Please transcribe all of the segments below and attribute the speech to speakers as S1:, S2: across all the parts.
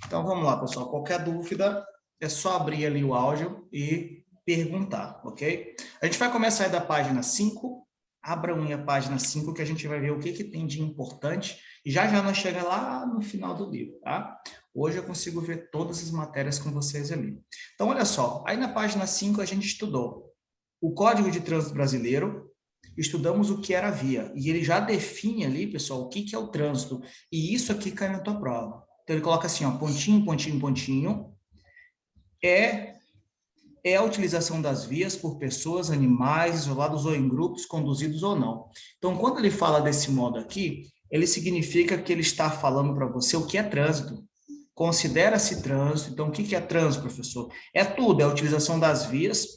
S1: Então, vamos lá, pessoal. Qualquer dúvida, é só abrir ali o áudio e perguntar, ok? A gente vai começar aí da página 5. Abram aí a página 5 que a gente vai ver o que tem de importante. E já nós chegamos lá no final do livro, tá? Hoje eu consigo ver todas as matérias com vocês ali. Então, olha só. Aí na página 5 a gente estudou o Código de Trânsito Brasileiro, estudamos o que era a via. E ele já define ali, pessoal, o que é o trânsito. E isso aqui cai na tua prova. Então, ele coloca assim, ó, pontinho, pontinho, pontinho, é a utilização das vias por pessoas, animais, isolados ou em grupos, conduzidos ou não. Então, quando ele fala desse modo aqui, ele significa que ele está falando para você o que é trânsito. Considera-se trânsito. Então, o que é trânsito, professor? É tudo, é a utilização das vias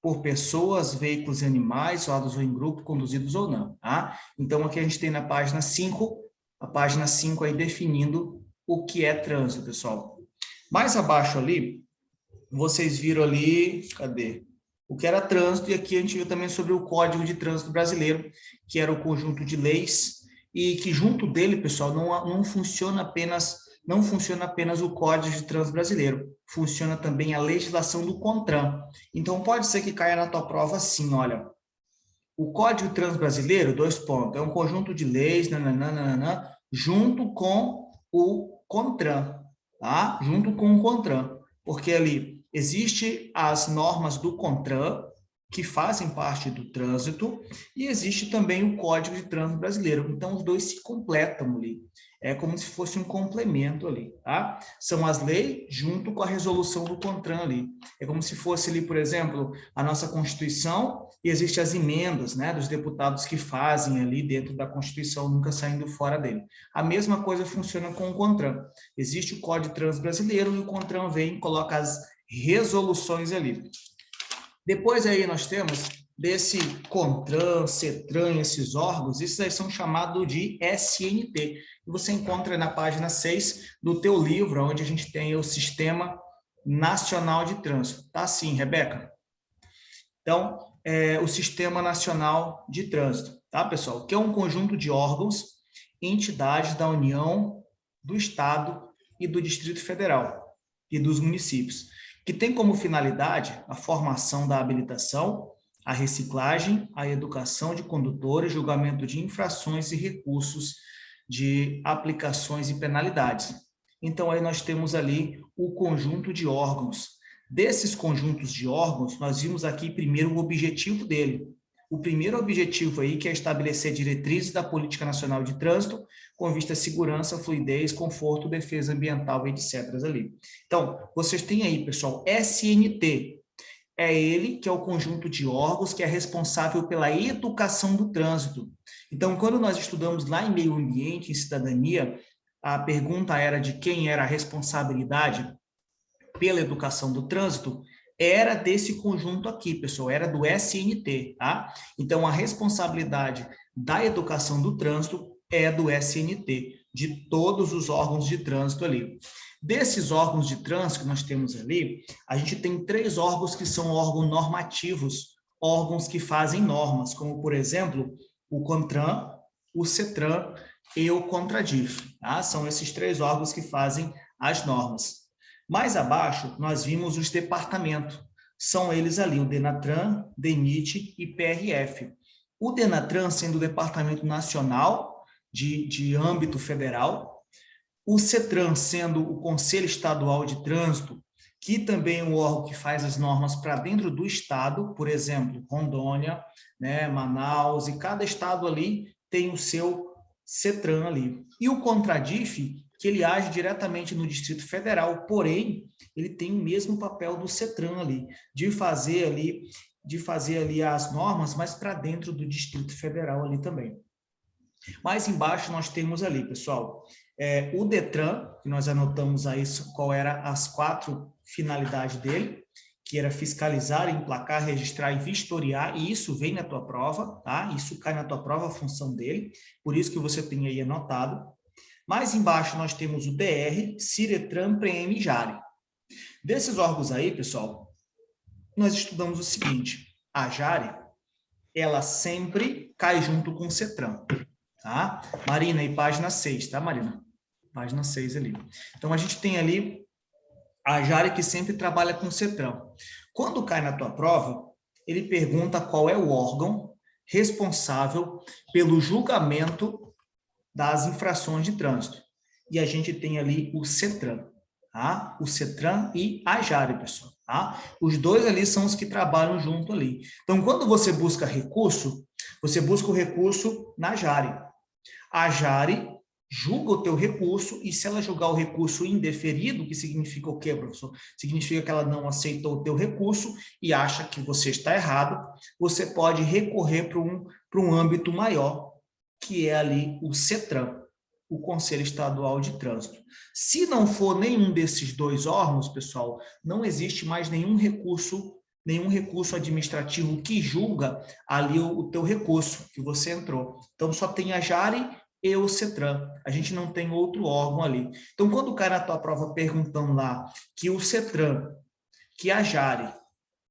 S1: por pessoas, veículos e animais, isolados ou em grupo, conduzidos ou não. Tá? Então, aqui a gente tem na página 5, a página 5 aí definindo o que é trânsito, pessoal. Mais abaixo ali, vocês viram ali, cadê? O que era trânsito, e aqui a gente viu também sobre o Código de Trânsito Brasileiro, que era o conjunto de leis, e que junto dele, pessoal, não funciona apenas o Código de Trânsito Brasileiro, funciona também a legislação do CONTRAN. Então, pode ser que caia na tua prova assim, olha, o Código de Trânsito Brasileiro, 2 pontos, é um conjunto de leis, nananana, junto com o CONTRAN, tá? Junto com o CONTRAN, porque ali existe as normas do CONTRAN, que fazem parte do trânsito, e existe também o Código de Trânsito Brasileiro. Então, os dois se completam ali. É como se fosse um complemento ali, tá? São as leis junto com a resolução do CONTRAN ali. É como se fosse ali, por exemplo, a nossa Constituição, e existem as emendas, né, dos deputados que fazem ali dentro da Constituição, nunca saindo fora dele. A mesma coisa funciona com o CONTRAN. Existe o Código de Trânsito Brasileiro e o CONTRAN vem e coloca as resoluções ali. Depois aí nós temos desse CONTRAN, CETRAN, esses órgãos, esses aí são chamados de SNT. E você encontra na página 6 do teu livro, onde a gente tem o Sistema Nacional de Trânsito. Tá assim, Rebeca? Então, o Sistema Nacional de Trânsito, tá, pessoal? Que é um conjunto de órgãos, entidades da União, do Estado e do Distrito Federal e dos municípios, que tem como finalidade a formação da habilitação, a reciclagem, a educação de condutores, julgamento de infrações e recursos de aplicações e penalidades. Então, aí nós temos ali o conjunto de órgãos. Desses conjuntos de órgãos, nós vimos aqui primeiro o objetivo dele. O primeiro objetivo aí, que é estabelecer diretrizes da Política Nacional de Trânsito, com vista à segurança, fluidez, conforto, defesa ambiental, etc. ali. Então, vocês têm aí, pessoal, SNT. É ele que é o conjunto de órgãos que é responsável pela educação do trânsito. Então, quando nós estudamos lá em meio ambiente, em cidadania, a pergunta era de quem era a responsabilidade pela educação do trânsito, era desse conjunto aqui, pessoal, era do SNT, tá? Então, a responsabilidade da educação do trânsito é do SNT, de todos os órgãos de trânsito ali. Desses órgãos de trânsito que nós temos ali, a gente tem 3 órgãos que são órgãos normativos, órgãos que fazem normas, como, por exemplo, o CONTRAN, o CETRAN e o CONTRADIF, tá? São esses 3 órgãos que fazem as normas. Mais abaixo, nós vimos os departamentos. São eles ali, o DENATRAN, DENIT e PRF. O DENATRAN sendo o Departamento Nacional de âmbito federal, o CETRAN sendo o Conselho Estadual de Trânsito, que também é um órgão que faz as normas para dentro do estado, por exemplo, Rondônia, né, Manaus, e cada estado ali tem o seu CETRAN ali. E o CONTRADIF, que ele age diretamente no Distrito Federal, porém, ele tem o mesmo papel do CETRAN ali, de fazer ali as normas, mas para dentro do Distrito Federal ali também. Mais embaixo nós temos ali, pessoal, o DETRAN, que nós anotamos aí qual era as 4 finalidades dele, que era fiscalizar, emplacar, registrar e vistoriar, e isso vem na tua prova, tá? Isso cai na tua prova, a função dele, por isso que você tem aí anotado. Mais embaixo nós temos o DR, CIRETRAN, PREEM e JARE. Desses órgãos aí, pessoal, nós estudamos o seguinte, a JARE, ela sempre cai junto com o CETRAN, tá? Marina, aí página 6, tá, Marina? página 6 ali. Então, a gente tem ali a Jari que sempre trabalha com o CETRAN. Quando cai na tua prova, ele pergunta qual é o órgão responsável pelo julgamento das infrações de trânsito. E a gente tem ali o CETRAN, tá? O CETRAN e a Jari, pessoal, tá? Os dois ali são os que trabalham junto ali. Então, quando você busca recurso, você busca o recurso na Jari. A Jari julga o teu recurso e se ela julgar o recurso indeferido, que significa o quê, professor? Significa que ela não aceitou o teu recurso e acha que você está errado, você pode recorrer para um âmbito maior, que é ali o CETRAN, o Conselho Estadual de Trânsito. Se não for nenhum desses dois órgãos, pessoal, não existe mais nenhum recurso administrativo que julga ali o teu recurso que você entrou. Então, só tem a Jari e o CETRAN. A gente não tem outro órgão ali. Então, quando cai na tua prova perguntando lá que o CETRAN, que a Jari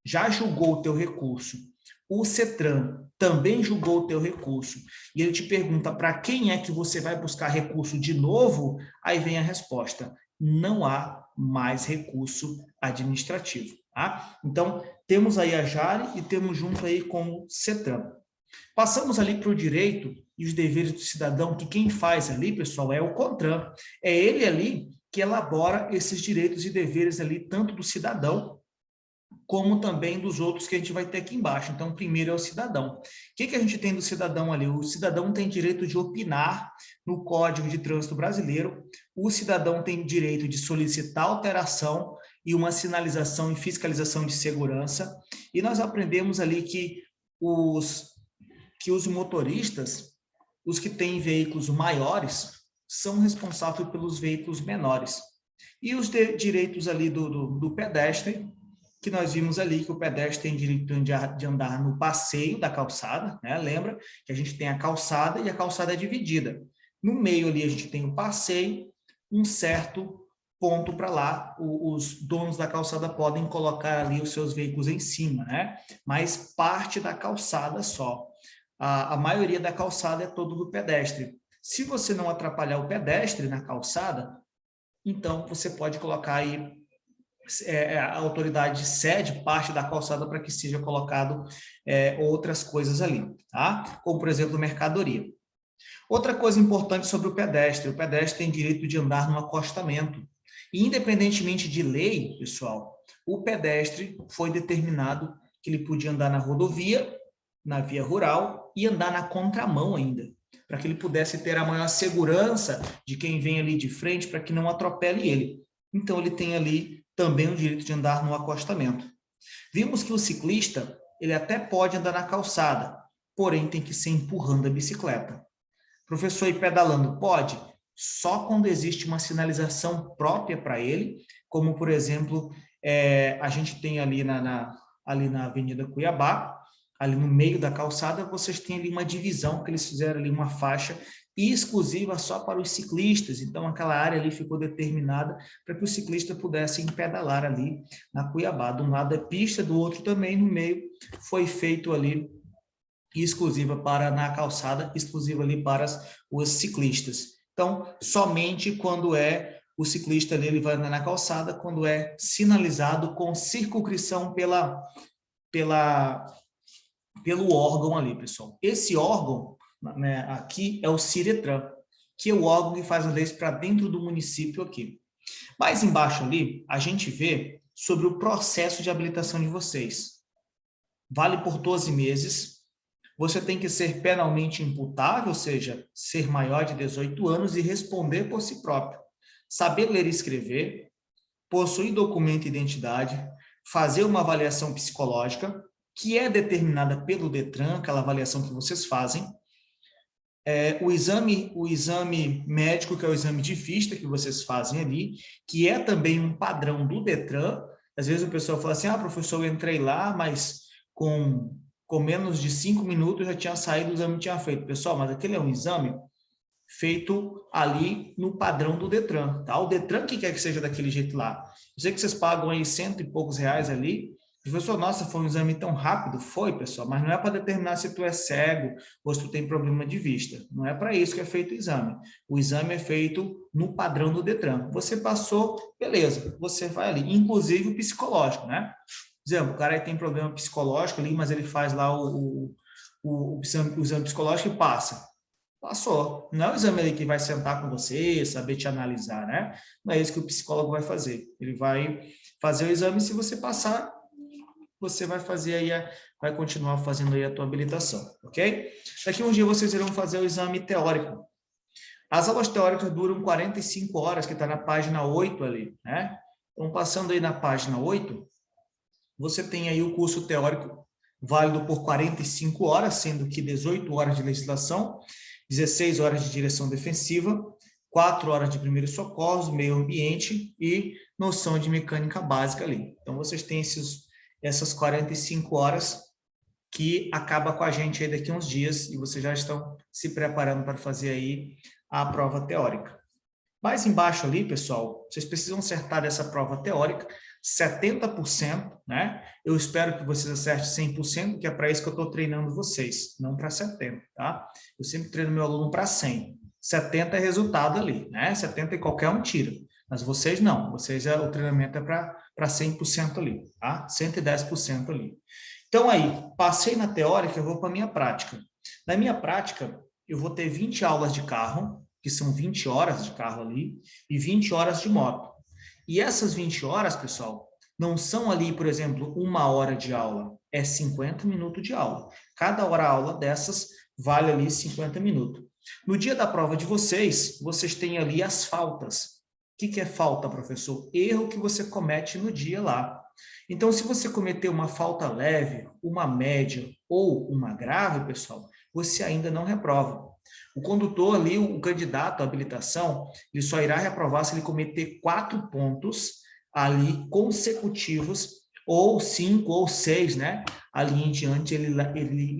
S1: já julgou o teu recurso, o CETRAN também julgou o teu recurso, e ele te pergunta para quem é que você vai buscar recurso de novo, aí vem a resposta: não há mais recurso administrativo. Tá? Então, temos aí a Jari e temos junto aí com o CETRAN. Passamos ali para o direito e os deveres do cidadão, que quem faz ali, pessoal, é o CONTRAN. É ele ali que elabora esses direitos e deveres ali, tanto do cidadão, como também dos outros que a gente vai ter aqui embaixo. Então, primeiro é o cidadão. O que a gente tem do cidadão ali? O cidadão tem direito de opinar no Código de Trânsito Brasileiro, o cidadão tem direito de solicitar alteração e uma sinalização e fiscalização de segurança, e nós aprendemos ali que os motoristas, os que têm veículos maiores, são responsáveis pelos veículos menores. E os direitos ali do pedestre, que nós vimos ali que o pedestre tem direito de andar no passeio da calçada, né? Lembra que a gente tem a calçada e a calçada é dividida. No meio ali a gente tem o passeio, um certo ponto para lá, os donos da calçada podem colocar ali os seus veículos em cima, né? Mas parte da calçada só. A maioria da calçada é todo do pedestre. Se você não atrapalhar o pedestre na calçada, então você pode colocar aí, a autoridade cede parte da calçada para que seja colocado outras coisas ali, tá? Como, por exemplo, mercadoria. Outra coisa importante sobre o pedestre tem direito de andar no acostamento. E, independentemente de lei, pessoal, o pedestre foi determinado que ele podia andar na rodovia, na via rural e andar na contramão ainda, para que ele pudesse ter a maior segurança de quem vem ali de frente, para que não atropele ele. Então, ele tem ali também o direito de andar no acostamento. Vimos que o ciclista, ele até pode andar na calçada, porém tem que ser empurrando a bicicleta. Professor, e pedalando pode? Só quando existe uma sinalização própria para ele, como, por exemplo, a gente tem ali ali na Avenida Cuiabá, ali no meio da calçada, vocês têm ali uma divisão, que eles fizeram ali uma faixa exclusiva só para os ciclistas. Então, aquela área ali ficou determinada para que o ciclista pudesse pedalar ali na Cuiabá. De um lado é pista, do outro também, no meio foi feito ali exclusiva na calçada, exclusiva ali para os ciclistas. Então, somente quando o ciclista ali, ele vai andar na calçada, quando é sinalizado com circunscrição pelo órgão ali, pessoal. Esse órgão, né, aqui é o Ciretran, que é o órgão que faz as leis para dentro do município aqui. Mais embaixo ali, a gente vê sobre o processo de habilitação de vocês. Vale por 12 meses. Você tem que ser penalmente imputável, ou seja, ser maior de 18 anos e responder por si próprio. Saber ler e escrever, possuir documento de identidade, fazer uma avaliação psicológica, que é determinada pelo Detran, aquela avaliação que vocês fazem, o exame médico, que é o exame de vista que vocês fazem ali, que é também um padrão do Detran. Às vezes o pessoal fala assim, professor, eu entrei lá, mas com menos de 5 minutos já tinha saído, o exame tinha feito. Pessoal, mas aquele é um exame feito ali no padrão do Detran, tá? O Detran que quer que seja daquele jeito lá. Eu sei que vocês pagam aí 100 e poucos reais ali, Professor, nossa, foi um exame tão rápido? Foi, pessoal, mas não é para determinar se tu é cego ou se tu tem problema de vista. Não é para isso que é feito o exame. O exame é feito no padrão do Detran. Você passou, beleza, você vai ali. Inclusive o psicológico, né? Por exemplo, o cara aí tem problema psicológico ali, mas ele faz lá o exame psicológico e passa. Passou. Não é o exame ali que vai sentar com você, saber te analisar, né? Não é isso que o psicólogo vai fazer. Ele vai fazer o exame, se você passar, você vai fazer aí, vai continuar fazendo aí a tua habilitação, ok? Daqui a um dia vocês irão fazer o exame teórico. As aulas teóricas duram 45 horas, que está na página 8 ali, né? Então, passando aí na página 8, você tem aí o curso teórico válido por 45 horas, sendo que 18 horas de legislação, 16 horas de direção defensiva, 4 horas de primeiros socorros, meio ambiente e noção de mecânica básica ali. Então, vocês têm essas 45 horas que acaba com a gente aí daqui a uns dias e vocês já estão se preparando para fazer aí a prova teórica. Mais embaixo ali, pessoal, vocês precisam acertar dessa prova teórica 70%, né? Eu espero que vocês acertem 100%, que é para isso que eu estou treinando vocês, não para 70%, tá? Eu sempre treino meu aluno para 100%. 70% é resultado ali, né? 70% e qualquer um tira. Mas vocês não, vocês o treinamento é para 100% ali, tá? 110% ali. Então aí, passei na teórica, eu vou para a minha prática. Na minha prática, eu vou ter 20 aulas de carro, que são 20 horas de carro ali, e 20 horas de moto. E essas 20 horas, pessoal, não são ali, por exemplo, 1 hora de aula, é 50 minutos de aula. Cada hora aula dessas vale ali 50 minutos. No dia da prova de vocês, vocês têm ali as faltas. O que é falta, professor? Erro que você comete no dia lá. Então, se você cometer uma falta leve, uma média ou uma grave, pessoal, você ainda não reprova. O condutor ali, o candidato à habilitação, ele só irá reprovar se ele cometer 4 pontos ali consecutivos, ou 5 ou 6, né? Ali em diante ele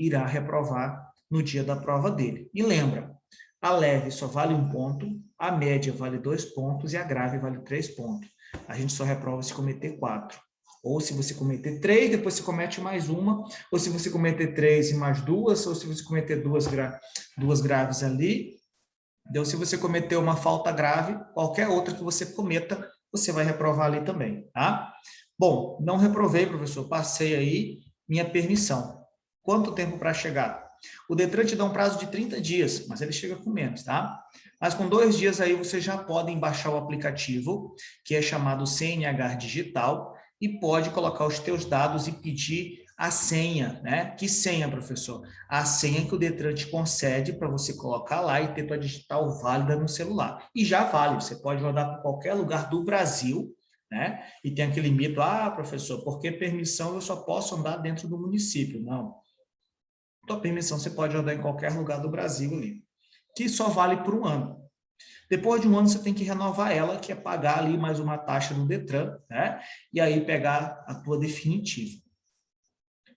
S1: irá reprovar no dia da prova dele. E lembra, a leve só vale 1 ponto, a média vale 2 pontos e a grave vale 3 pontos. A gente só reprova se cometer 4. Ou se você cometer 3, depois você comete mais uma, ou se você cometer 3 e mais 2, ou se você cometer duas graves ali. Então, se você cometer uma falta grave, qualquer outra que você cometa, você vai reprovar ali também, tá? Bom, não reprovei, professor, passei aí minha permissão. Quanto tempo para chegar? O Detran te dá um prazo de 30 dias, mas ele chega com menos, tá? Mas com 2 dias aí, vocês já podem baixar o aplicativo, que é chamado CNH Digital, e pode colocar os teus dados e pedir a senha, né? Que senha, professor? A senha que o Detran te concede para você colocar lá e ter tua digital válida no celular. E já vale, você pode rodar para qualquer lugar do Brasil, né? E tem aquele mito, professor, porque permissão eu só posso andar dentro do município. Não. Tua permissão você pode rodar em qualquer lugar do Brasil ali, que só vale por 1 ano. Depois de 1 ano, você tem que renovar ela, que é pagar ali mais uma taxa do Detran, né? E aí pegar a tua definitiva.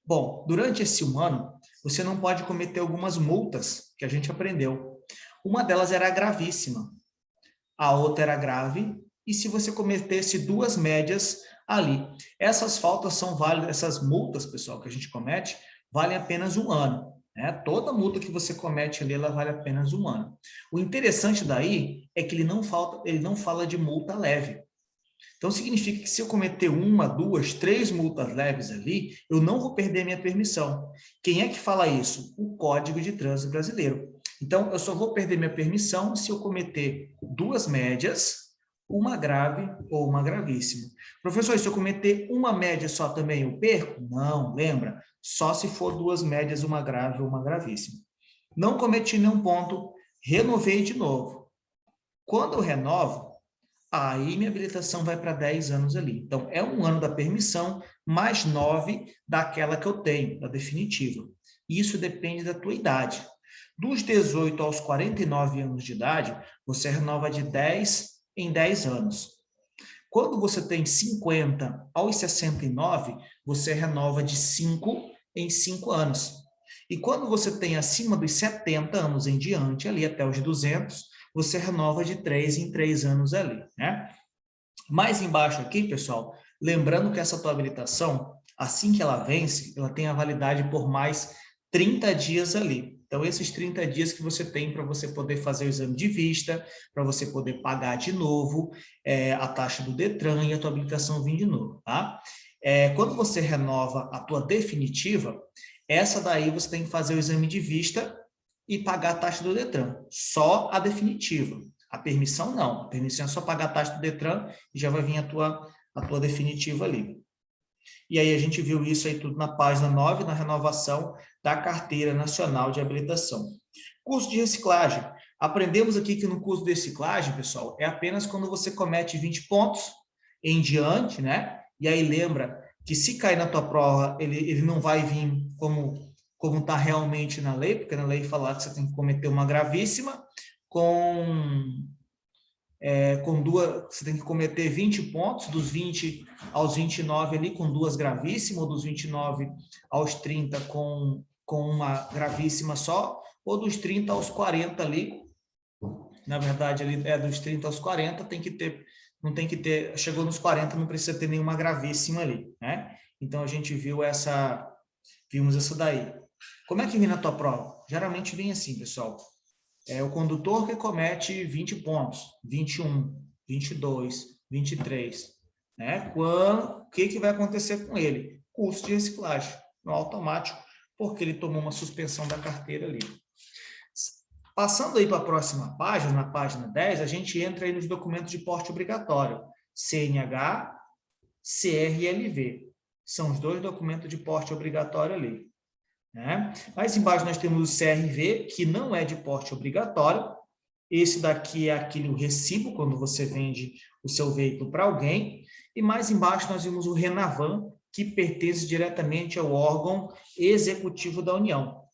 S1: Bom, durante esse 1 ano, você não pode cometer algumas multas que a gente aprendeu. Uma delas era gravíssima, a outra era grave, e se você cometesse 2 médias ali. Essas faltas são válidas, essas multas, pessoal, que a gente comete, valem apenas 1 ano. Né? Toda multa que você comete ali, ela vale apenas 1 ano. O interessante daí é que ele não fala de multa leve. Então, significa que se eu cometer 1, 2, 3 multas leves ali, eu não vou perder minha permissão. Quem é que fala isso? O Código de Trânsito Brasileiro. Então, eu só vou perder minha permissão se eu cometer 2 médias, uma grave ou uma gravíssima. Professor, se eu cometer uma média só também eu perco? Não, lembra? Só se for 2 médias, uma grave ou uma gravíssima. Não cometi nenhum ponto, renovei de novo. Quando eu renovo, aí minha habilitação vai para 10 anos ali. Então, é 1 ano da permissão, mais 9 daquela que eu tenho, da definitiva. Isso depende da tua idade. Dos 18 aos 49 anos de idade, você renova de 10 em 10 anos. Quando você tem 50 aos 69, você renova de 5 em 5 anos. E quando você tem acima dos 70 anos em diante, ali até os 200, você renova de 3 em 3 anos ali, né? Mais embaixo aqui, pessoal, lembrando que essa tua habilitação, Assim que ela vence, ela tem a validade por mais 30 dias ali. Então, esses 30 dias que você tem para você poder fazer o exame de vista, para você poder pagar de novo a taxa do Detran e a tua habilitação vir de novo, tá? Quando você renova a tua definitiva, essa daí você tem que fazer o exame de vista e pagar a taxa do Detran. Só a definitiva. A permissão, não. A permissão é só pagar a taxa do Detran e já vai vir a tua definitiva ali. E aí a gente viu isso aí tudo na página 9, na renovação da Carteira Nacional de Habilitação. Curso de reciclagem. Aprendemos aqui que no curso de reciclagem, pessoal, é apenas quando você comete 20 pontos em diante, né? E aí lembra que se cair na tua prova, ele não vai vir como está realmente na lei, porque na lei fala que você tem que cometer uma gravíssima com duas, você tem que cometer 20 pontos, dos 20 aos 29 ali, com duas gravíssimas, ou dos 29 aos 30 com uma gravíssima só, ou dos 30 aos 40 ali, na verdade, ali dos 30 aos 40, tem que ter, não tem que ter, chegou nos 40, não precisa ter nenhuma gravíssima ali, né? Então, a gente vimos essa daí. Como é que vem na tua prova? Geralmente vem assim, pessoal. É o condutor que comete 20 pontos, 21, 22, 23. Né? O que vai acontecer com ele? Curso de reciclagem, no automático, porque ele tomou uma suspensão da carteira ali. Passando aí para a próxima página, na página 10, a gente entra aí nos documentos de porte obrigatório, CNH, CRLV. São os dois documentos de porte obrigatório ali. Né? Mais embaixo nós temos o CRV, que não é de porte obrigatório. Esse daqui é aquele recibo, quando você vende o seu veículo para alguém. E mais embaixo nós vimos o Renavan, que pertence diretamente ao órgão executivo da União.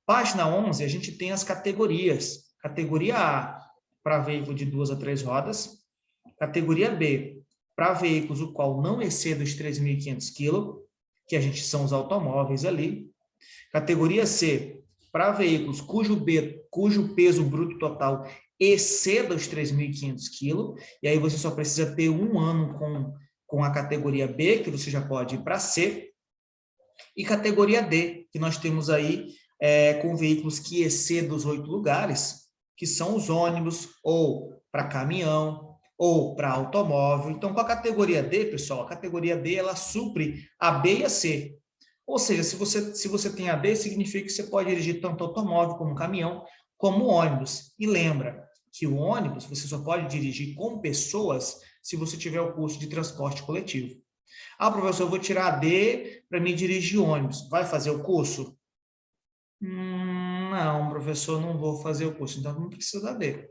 S1: Página 11, a gente tem as categorias. Categoria A, para veículo de 2 a 3 rodas. Categoria B, para veículos o qual não exceda os 3.500 kg, que são os automóveis ali. Categoria C, para veículos cujo peso bruto total exceda os 3.500 kg, e aí você só precisa ter um ano com a categoria B, que você já pode ir para C, e categoria D, que nós temos aí com veículos que excedam os 8 lugares, que são os ônibus, ou para caminhão, ou para automóvel. Então, com a categoria D, pessoal, a categoria D, ela supre a B e a C. Ou seja, se você tem a D, significa que você pode dirigir tanto automóvel como caminhão, como ônibus. E lembra que o ônibus você só pode dirigir com pessoas se você tiver o curso de transporte coletivo. Ah, professor, eu vou tirar a D para me dirigir ônibus. Vai fazer o curso? Não, professor, não vou fazer o curso. Então, não precisa da D.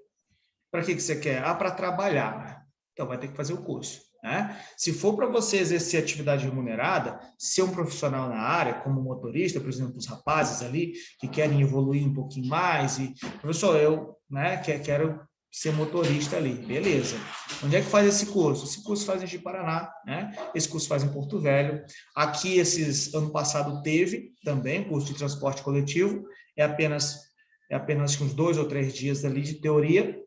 S1: Para que você quer? Ah, para trabalhar. Né? Então, vai ter que fazer o curso. Né? Se for para você exercer atividade remunerada, ser um profissional na área, como motorista, por exemplo, os rapazes ali que querem evoluir um pouquinho mais, e, professor, eu quero ser motorista ali, beleza. Onde é que faz esse curso? Esse curso faz em Ji-Paraná, né? Esse curso faz em Porto Velho. Aqui, ano passado, teve também curso de transporte coletivo, é apenas uns 2 ou 3 dias ali de teoria,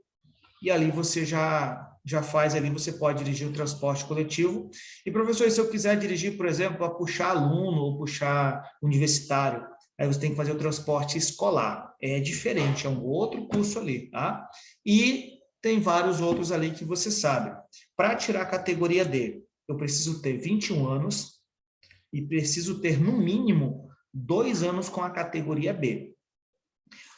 S1: e ali você já faz ali, você pode dirigir o transporte coletivo. E, professor, se eu quiser dirigir, por exemplo, para puxar aluno ou puxar universitário, aí você tem que fazer o transporte escolar. É diferente, é um outro curso ali, tá? E tem vários outros ali que você sabe. Para tirar a categoria D, eu preciso ter 21 anos e preciso ter, no mínimo, 2 anos com a categoria B.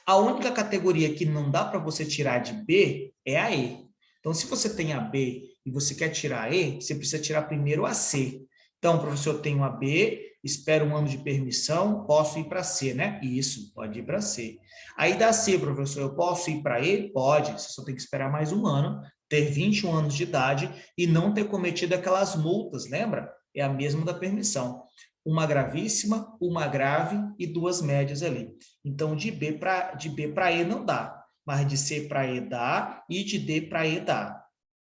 S1: A única categoria que não dá para você tirar de B é a E. Então, se você tem a B e você quer tirar a E, você precisa tirar primeiro a C. Então, professor, eu tenho a B, espero um ano de permissão, posso ir para C, né? Isso, pode ir para C. Aí da C, professor, eu posso ir para E? Pode, você só tem que esperar mais um ano, ter 21 anos de idade e não ter cometido aquelas multas, lembra? É a mesma da permissão. Uma gravíssima, uma grave e 2 médias ali. Então, de B para E não dá, mas de C para E dá e de D para E dá.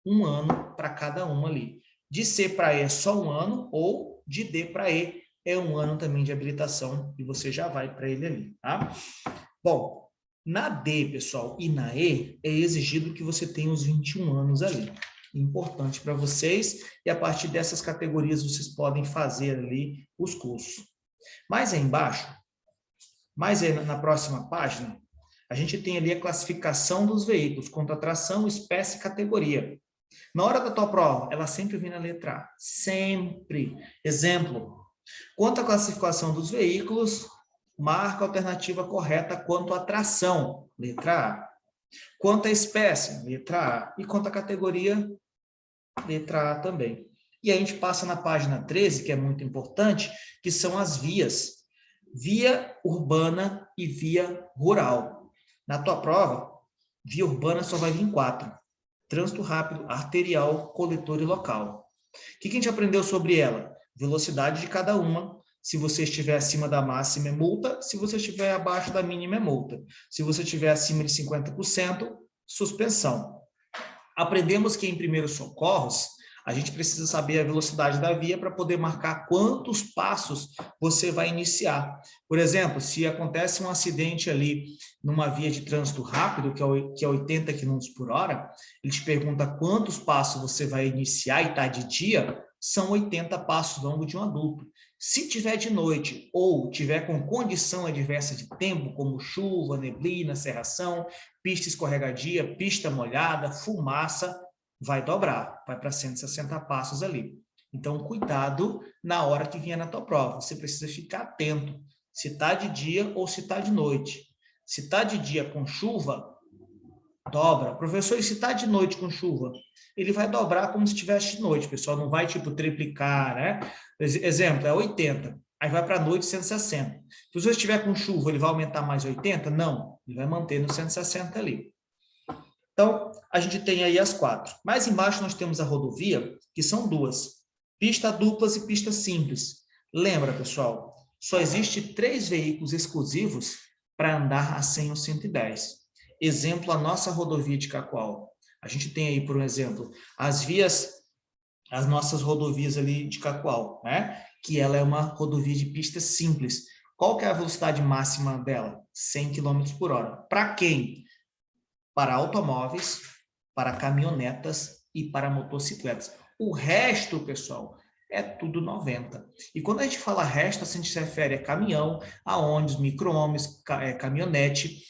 S1: Um ano para cada um ali. De C para E é só um ano, ou de D para E é um ano também de habilitação e você já vai para ele ali, tá? Bom, na D, pessoal, e na E, é exigido que você tenha os 21 anos ali. Importante para vocês, e a partir dessas categorias vocês podem fazer ali os cursos. Mais aí embaixo, mais aí na próxima página, a gente tem ali a classificação dos veículos, quanto a tração, espécie e categoria. Na hora da tua prova, ela sempre vem na letra A, sempre. Exemplo, quanto à classificação dos veículos, marca a alternativa correta quanto à tração, letra A. Quanto à espécie, letra A. E quanto à categoria, letra A também. E a gente passa na página 13, que é muito importante, que são as vias. Via urbana e via rural. Na tua prova, via urbana só vai vir 4. Trânsito rápido, arterial, coletor e local. O que a gente aprendeu sobre ela? Velocidade de cada uma. Se você estiver acima da máxima é multa, se você estiver abaixo da mínima é multa. Se você estiver acima de 50%, suspensão. Aprendemos que em primeiros socorros, a gente precisa saber a velocidade da via para poder marcar quantos passos você vai iniciar. Por exemplo, se acontece um acidente ali numa via de trânsito rápido, que é 80 km por hora, ele te pergunta quantos passos você vai iniciar e está de dia, são 80 passos longos de um adulto. Se tiver de noite ou tiver com condição adversa de tempo, como chuva, neblina, cerração, pista escorregadia, pista molhada, fumaça, vai dobrar, vai para 160 passos ali. Então, cuidado na hora que vier na tua prova. Você precisa ficar atento se está de dia ou se está de noite. Se está de dia com chuva, dobra. Professor, e se está de noite com chuva? Ele vai dobrar como se estivesse de noite, pessoal. Não vai, tipo, triplicar, né? Exemplo, é 80. Aí vai para a noite 160. Se você estiver com chuva, ele vai aumentar mais 80? Não. Ele vai manter no 160 ali. Então, a gente tem aí as 4. Mais embaixo nós temos a rodovia, que são 2. Pista duplas e pista simples. Lembra, pessoal, só existe 3 veículos exclusivos para andar a 100 ou 110. Exemplo, a nossa rodovia de Cacoal. A gente tem aí, por exemplo, as nossas rodovias ali de Cacoal, né? Que ela é uma rodovia de pista simples. Qual que é a velocidade máxima dela? 100 km por hora. Para quem? Para automóveis, para caminhonetas e para motocicletas. O resto, pessoal, é tudo 90. E quando a gente fala resto, a gente se refere a caminhão, a ônibus, micro-ônibus, caminhonete,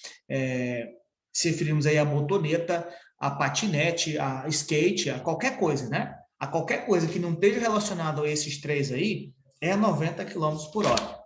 S1: se referimos aí a motoneta, a patinete, a skate, a qualquer coisa, né? A qualquer coisa que não esteja relacionado a esses 3 aí, é 90 km por hora.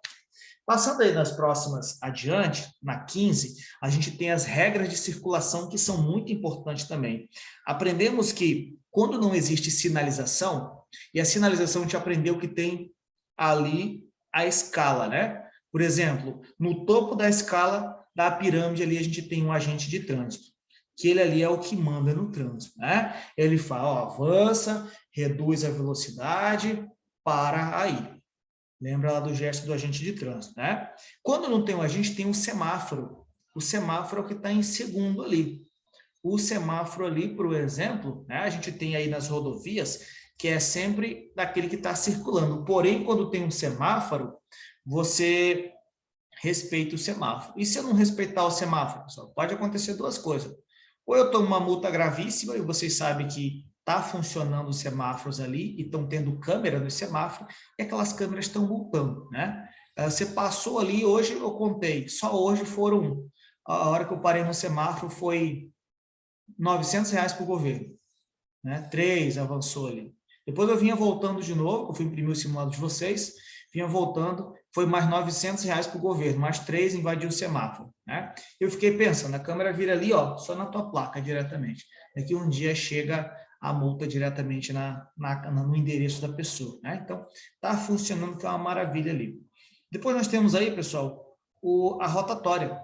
S1: Passando aí nas próximas adiante, na 15, a gente tem as regras de circulação que são muito importantes também. Aprendemos que quando não existe sinalização, e a sinalização a gente aprendeu que tem ali a escala, né? Por exemplo, no topo da escala da pirâmide ali a gente tem um agente de trânsito, que ele ali é o que manda no trânsito, né? Ele fala, ó, avança, reduz a velocidade, para aí. Lembra lá do gesto do agente de trânsito, né? Quando não tem um agente, tem um semáforo. O semáforo é o que está em segundo ali. O semáforo ali, por exemplo, né, a gente tem aí nas rodovias, que é sempre daquele que está circulando. Porém, quando tem um semáforo, você respeita o semáforo. E se eu não respeitar o semáforo, pessoal, pode acontecer 2 coisas. Ou eu tomo uma multa gravíssima, e vocês sabem que está funcionando os semáforos ali, e estão tendo câmera no semáforo, e aquelas câmeras estão multando, né? Você passou ali, hoje eu contei, só hoje foram, a hora que eu parei no semáforo foi R$900 para o governo, né? 3 avançou ali. Depois eu vinha voltando de novo, eu fui imprimir o simulado de vocês, vinha voltando, foi mais R$900 para o governo, mais 3 invadiu o semáforo, né? Eu fiquei pensando, a câmera vira ali, ó, só na tua placa diretamente. Daqui um dia chega a multa diretamente no endereço da pessoa, né? Então, tá funcionando, que é uma maravilha ali. Depois nós temos aí, pessoal, a rotatória.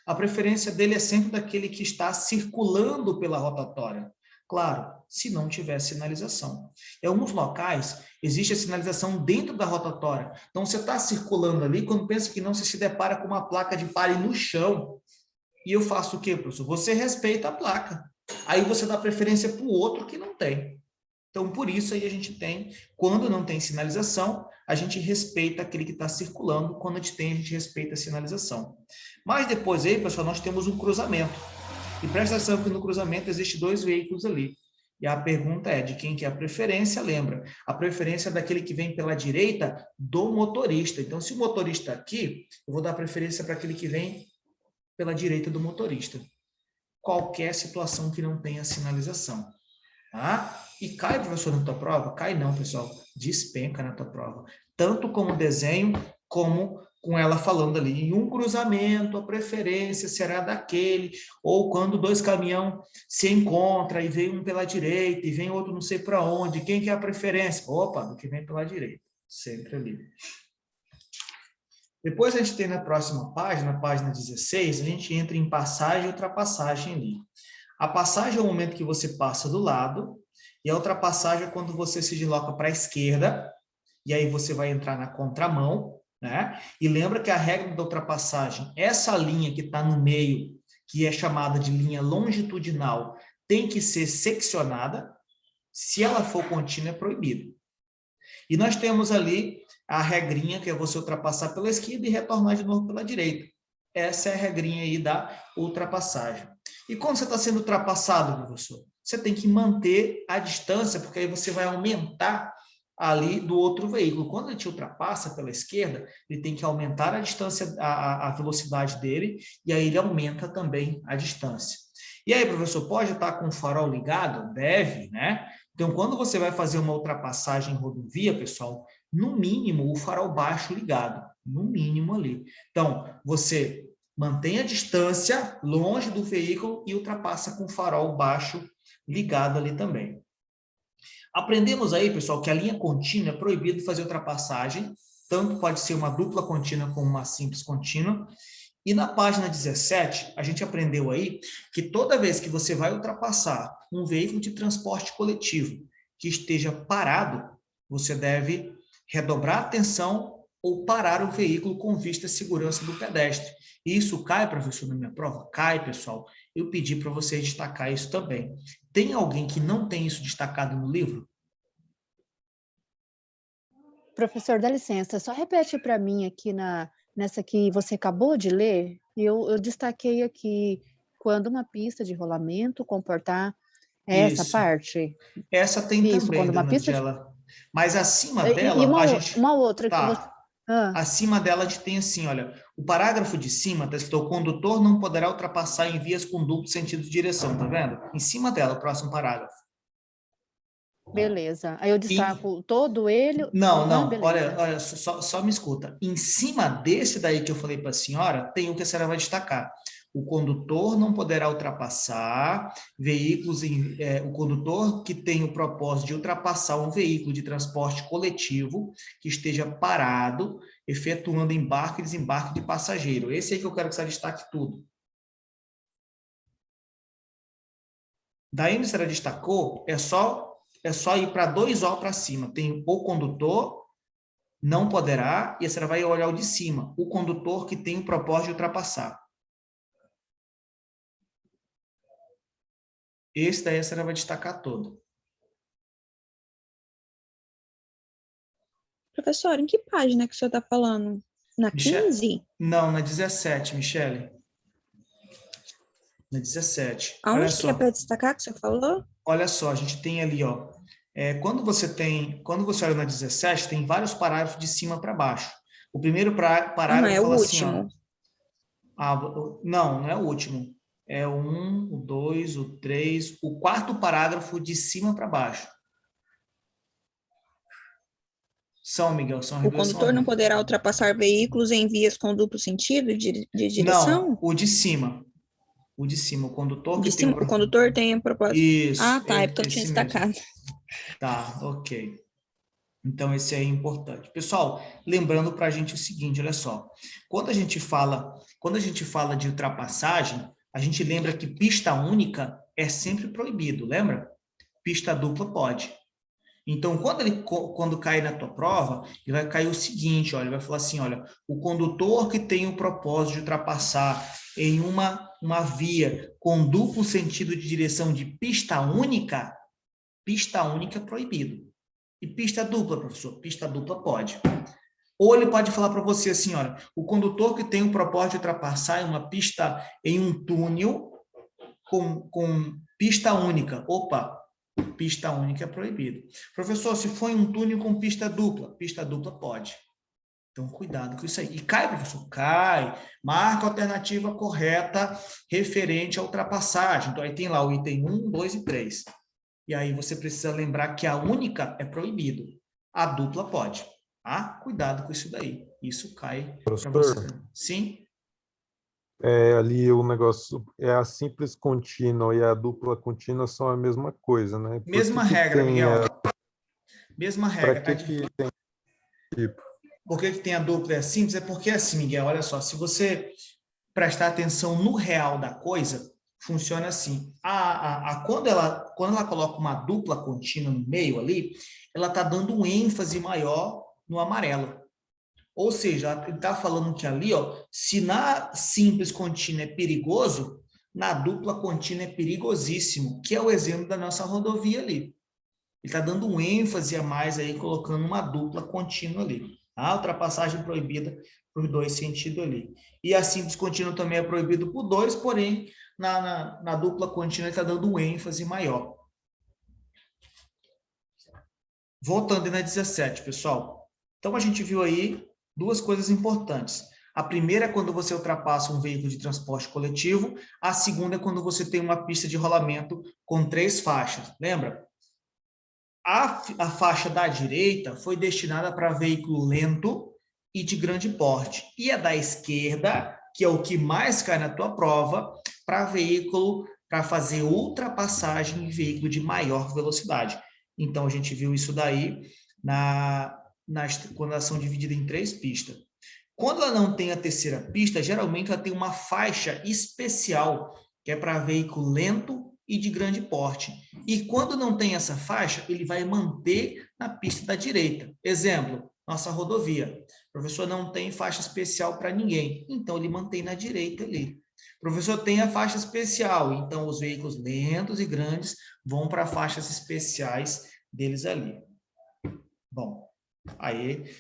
S1: A preferência dele é sempre daquele que está circulando pela rotatória. Claro, se não tiver sinalização. Em alguns locais, existe a sinalização dentro da rotatória. Então, você está circulando ali, quando pensa que não, você se depara com uma placa de pare no chão. E eu faço o quê, professor? Você respeita a placa. Aí você dá preferência para o outro que não tem. Então, por isso aí a gente tem, quando não tem sinalização, a gente respeita aquele que está circulando, quando a gente respeita a sinalização. Mas depois aí, pessoal, nós temos um cruzamento. E presta atenção que no cruzamento existem 2 veículos ali. E a pergunta é, de quem que é a preferência? Lembra, a preferência é daquele que vem pela direita do motorista. Então, se o motorista aqui, eu vou dar preferência para aquele que vem pela direita do motorista. Qualquer situação que não tenha sinalização. Tá? E cai, professor, na tua prova? Cai não, pessoal. Despenca na tua prova. Tanto como desenho, como com ela falando ali. Em um cruzamento, a preferência será daquele. Ou quando dois caminhões se encontram e vem um pela direita e vem outro não sei para onde. Quem que é a preferência? Opa, do que vem pela direita. Sempre ali. Depois a gente tem na próxima página, na página 16, a gente entra em passagem e ultrapassagem ali. A passagem é o momento que você passa do lado, e a ultrapassagem é quando você se desloca para a esquerda, e aí você vai entrar na contramão, né? E lembra que a regra da ultrapassagem, essa linha que está no meio, que é chamada de linha longitudinal, tem que ser seccionada. Se ela for contínua, é proibido. E nós temos ali a regrinha, que é você ultrapassar pela esquerda e retornar de novo pela direita. Essa é a regrinha aí da ultrapassagem. E quando você está sendo ultrapassado, professor, você tem que manter a distância, porque aí você vai aumentar ali do outro veículo. Quando ele te ultrapassa pela esquerda, ele tem que aumentar a distância, a velocidade dele, e aí ele aumenta também a distância. E aí, professor, pode estar com o farol ligado? Deve, né? Então, quando você vai fazer uma ultrapassagem em rodovia, pessoal, no mínimo o farol baixo ligado, no mínimo ali. Então, você mantém a distância longe do veículo e ultrapassa com o farol baixo ligado ali também. Aprendemos aí, pessoal, que a linha contínua é proibido fazer ultrapassagem, tanto pode ser uma dupla contínua como uma simples contínua. E na página 17, a gente aprendeu aí que toda vez que você vai ultrapassar um veículo de transporte coletivo que esteja parado, você deve redobrar a atenção ou parar o veículo com vista à segurança do pedestre. E isso cai, professor, na minha prova? Cai, pessoal. Eu pedi para vocês destacar isso também. Tem alguém que não tem isso destacado no livro?
S2: Professor, dá licença, só repete para mim aqui nessa que você acabou de ler, eu destaquei aqui, quando uma pista de rolamento comportar essa
S1: Isso.
S2: parte?
S1: Essa tem
S2: Isso,
S1: também,
S2: quando uma
S1: dona
S2: pista de
S1: Angela. Mas acima
S2: e
S1: dela, a gente...
S2: uma outra que você
S1: Tá.
S2: hã.
S1: Acima dela a gente tem assim, olha, o parágrafo de cima está escrito: o condutor não poderá ultrapassar em vias com duplo sentido de direção, tá vendo? Em cima dela, o próximo parágrafo.
S2: Beleza, aí eu
S1: E,
S2: destaco todo ele
S1: não,
S2: aham,
S1: não, olha,
S2: beleza.
S1: olha, só me escuta. Em cima desse daí que eu falei para a senhora, tem o que a senhora vai destacar. O condutor não poderá ultrapassar veículos o condutor que tem o propósito de ultrapassar um veículo de transporte coletivo que esteja parado, efetuando embarque e desembarque de passageiro. Esse aí que eu quero que você destaque tudo. Daí, onde você destacou, é só ir para 2O para cima. Tem o condutor não poderá, e a senhora vai olhar o de cima, o condutor que tem o propósito de ultrapassar. Esse daí a senhora vai destacar todo.
S3: Professor, em que página que o senhor está falando? Na
S1: Michele?
S3: 15?
S1: Não, na 17, Michele. Na 17. Olha
S3: Aonde que é para
S1: só.
S3: destacar que o senhor falou?
S1: Olha só, a gente tem ali, ó. Quando você olha na 17, tem vários parágrafos de cima para baixo. O primeiro
S3: Aham,
S1: parágrafo
S3: é o
S1: fala assim, ó.
S3: último.
S1: Não, não é o último. É o 1, o 2, o 3, o quarto parágrafo de cima para baixo. São Miguel, São
S3: O
S1: Ribeiro, São
S3: condutor não
S1: Miguel.
S3: poderá ultrapassar veículos em vias com duplo sentido de
S1: Não,
S3: direção?
S1: o de cima. O de cima, o condutor que
S3: De
S1: tem
S3: cima, o condutor tem a propósito. Ah,
S1: Isso,
S3: tá, é porque eu tinha
S1: esse mesmo.
S3: destacado.
S1: Tá, ok. Então, esse é importante. Pessoal, lembrando para a gente o seguinte, olha só. Quando a gente fala de ultrapassagem, a gente lembra que pista única é sempre proibido, lembra? Pista dupla pode. Então, quando cair na tua prova, ele vai cair o seguinte, olha, ele vai falar assim, olha, o condutor que tem o propósito de ultrapassar em uma via com duplo sentido de direção de pista única é proibido. E pista dupla, professor? Pista dupla pode. Ou ele pode falar para você assim, olha, o condutor que tem o propósito de ultrapassar em uma pista, em um túnel com pista única. Opa, Pista única é proibido. Professor, se for em um túnel com pista dupla pode. Então, cuidado com isso aí. E cai, professor? Cai. Marca a alternativa correta referente à ultrapassagem. Então, aí tem lá o item 1, 2 e 3. E aí você precisa lembrar que a única é proibido. A dupla pode. Tá? Cuidado com isso daí. Isso cai para você.
S4: Professor,
S1: Sim?
S4: ali o negócio é a simples contínua e a dupla contínua são a mesma coisa, né? Por
S1: Mesma
S4: que
S1: regra,
S4: tem
S1: Miguel. Mesma
S4: para
S1: regra.
S4: que tem tipo?
S1: Por que tem a dupla é simples? É porque assim, Miguel, olha só, se você prestar atenção no real da coisa, funciona assim. Quando ela coloca uma dupla contínua no meio ali, ela está dando um ênfase maior no amarelo. Ou seja, ele está falando que ali, ó, se na simples contínua é perigoso, na dupla contínua é perigosíssimo, que é o exemplo da nossa rodovia ali. Ele está dando um ênfase a mais aí, colocando uma dupla contínua ali. A ultrapassagem proibida por 2 sentidos ali. E a simples contínua também é proibido por 2, porém, na dupla contínua ele está dando um ênfase maior. Voltando na 17, pessoal. Então, a gente viu aí duas coisas importantes. A primeira é quando você ultrapassa um veículo de transporte coletivo. A segunda é quando você tem uma pista de rolamento com 3 faixas. Lembra? A faixa da direita foi destinada para veículo lento e de grande porte. E a da esquerda, que é o que mais cai na tua prova, para veículo, para fazer ultrapassagem em veículo de maior velocidade. Então, a gente viu isso daí quando elas são divididas em 3 pistas. Quando ela não tem a terceira pista, geralmente ela tem uma faixa especial, que é para veículo lento e de grande porte. E quando não tem essa faixa, ele vai manter na pista da direita. Exemplo, nossa rodovia. O professor não tem faixa especial para ninguém, então ele mantém na direita ali. O professor tem a faixa especial, então os veículos lentos e grandes vão para faixas especiais deles ali. Bom, aí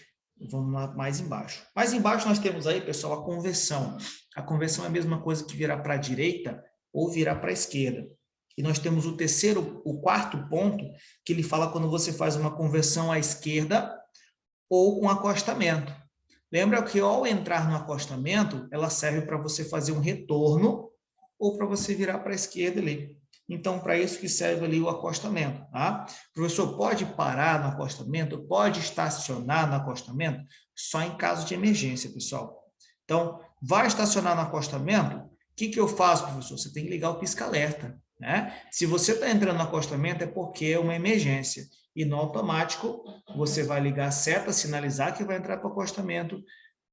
S1: vamos lá mais embaixo. Mais embaixo nós temos aí, pessoal, a conversão. A conversão é a mesma coisa que virar para a direita ou virar para a esquerda. E nós temos o quarto ponto, que ele fala quando você faz uma conversão à esquerda ou com acostamento. Lembra que ao entrar no acostamento, ela serve para você fazer um retorno ou para você virar para a esquerda ali. Então, para isso que serve ali o acostamento, tá? O professor pode parar no acostamento, pode estacionar no acostamento, só em caso de emergência, pessoal. Então, vai estacionar no acostamento, o que eu faço, professor? Você tem que ligar o pisca-alerta, né? Se você está entrando no acostamento, é porque é uma emergência. E no automático, você vai ligar a seta, sinalizar que vai entrar para o acostamento,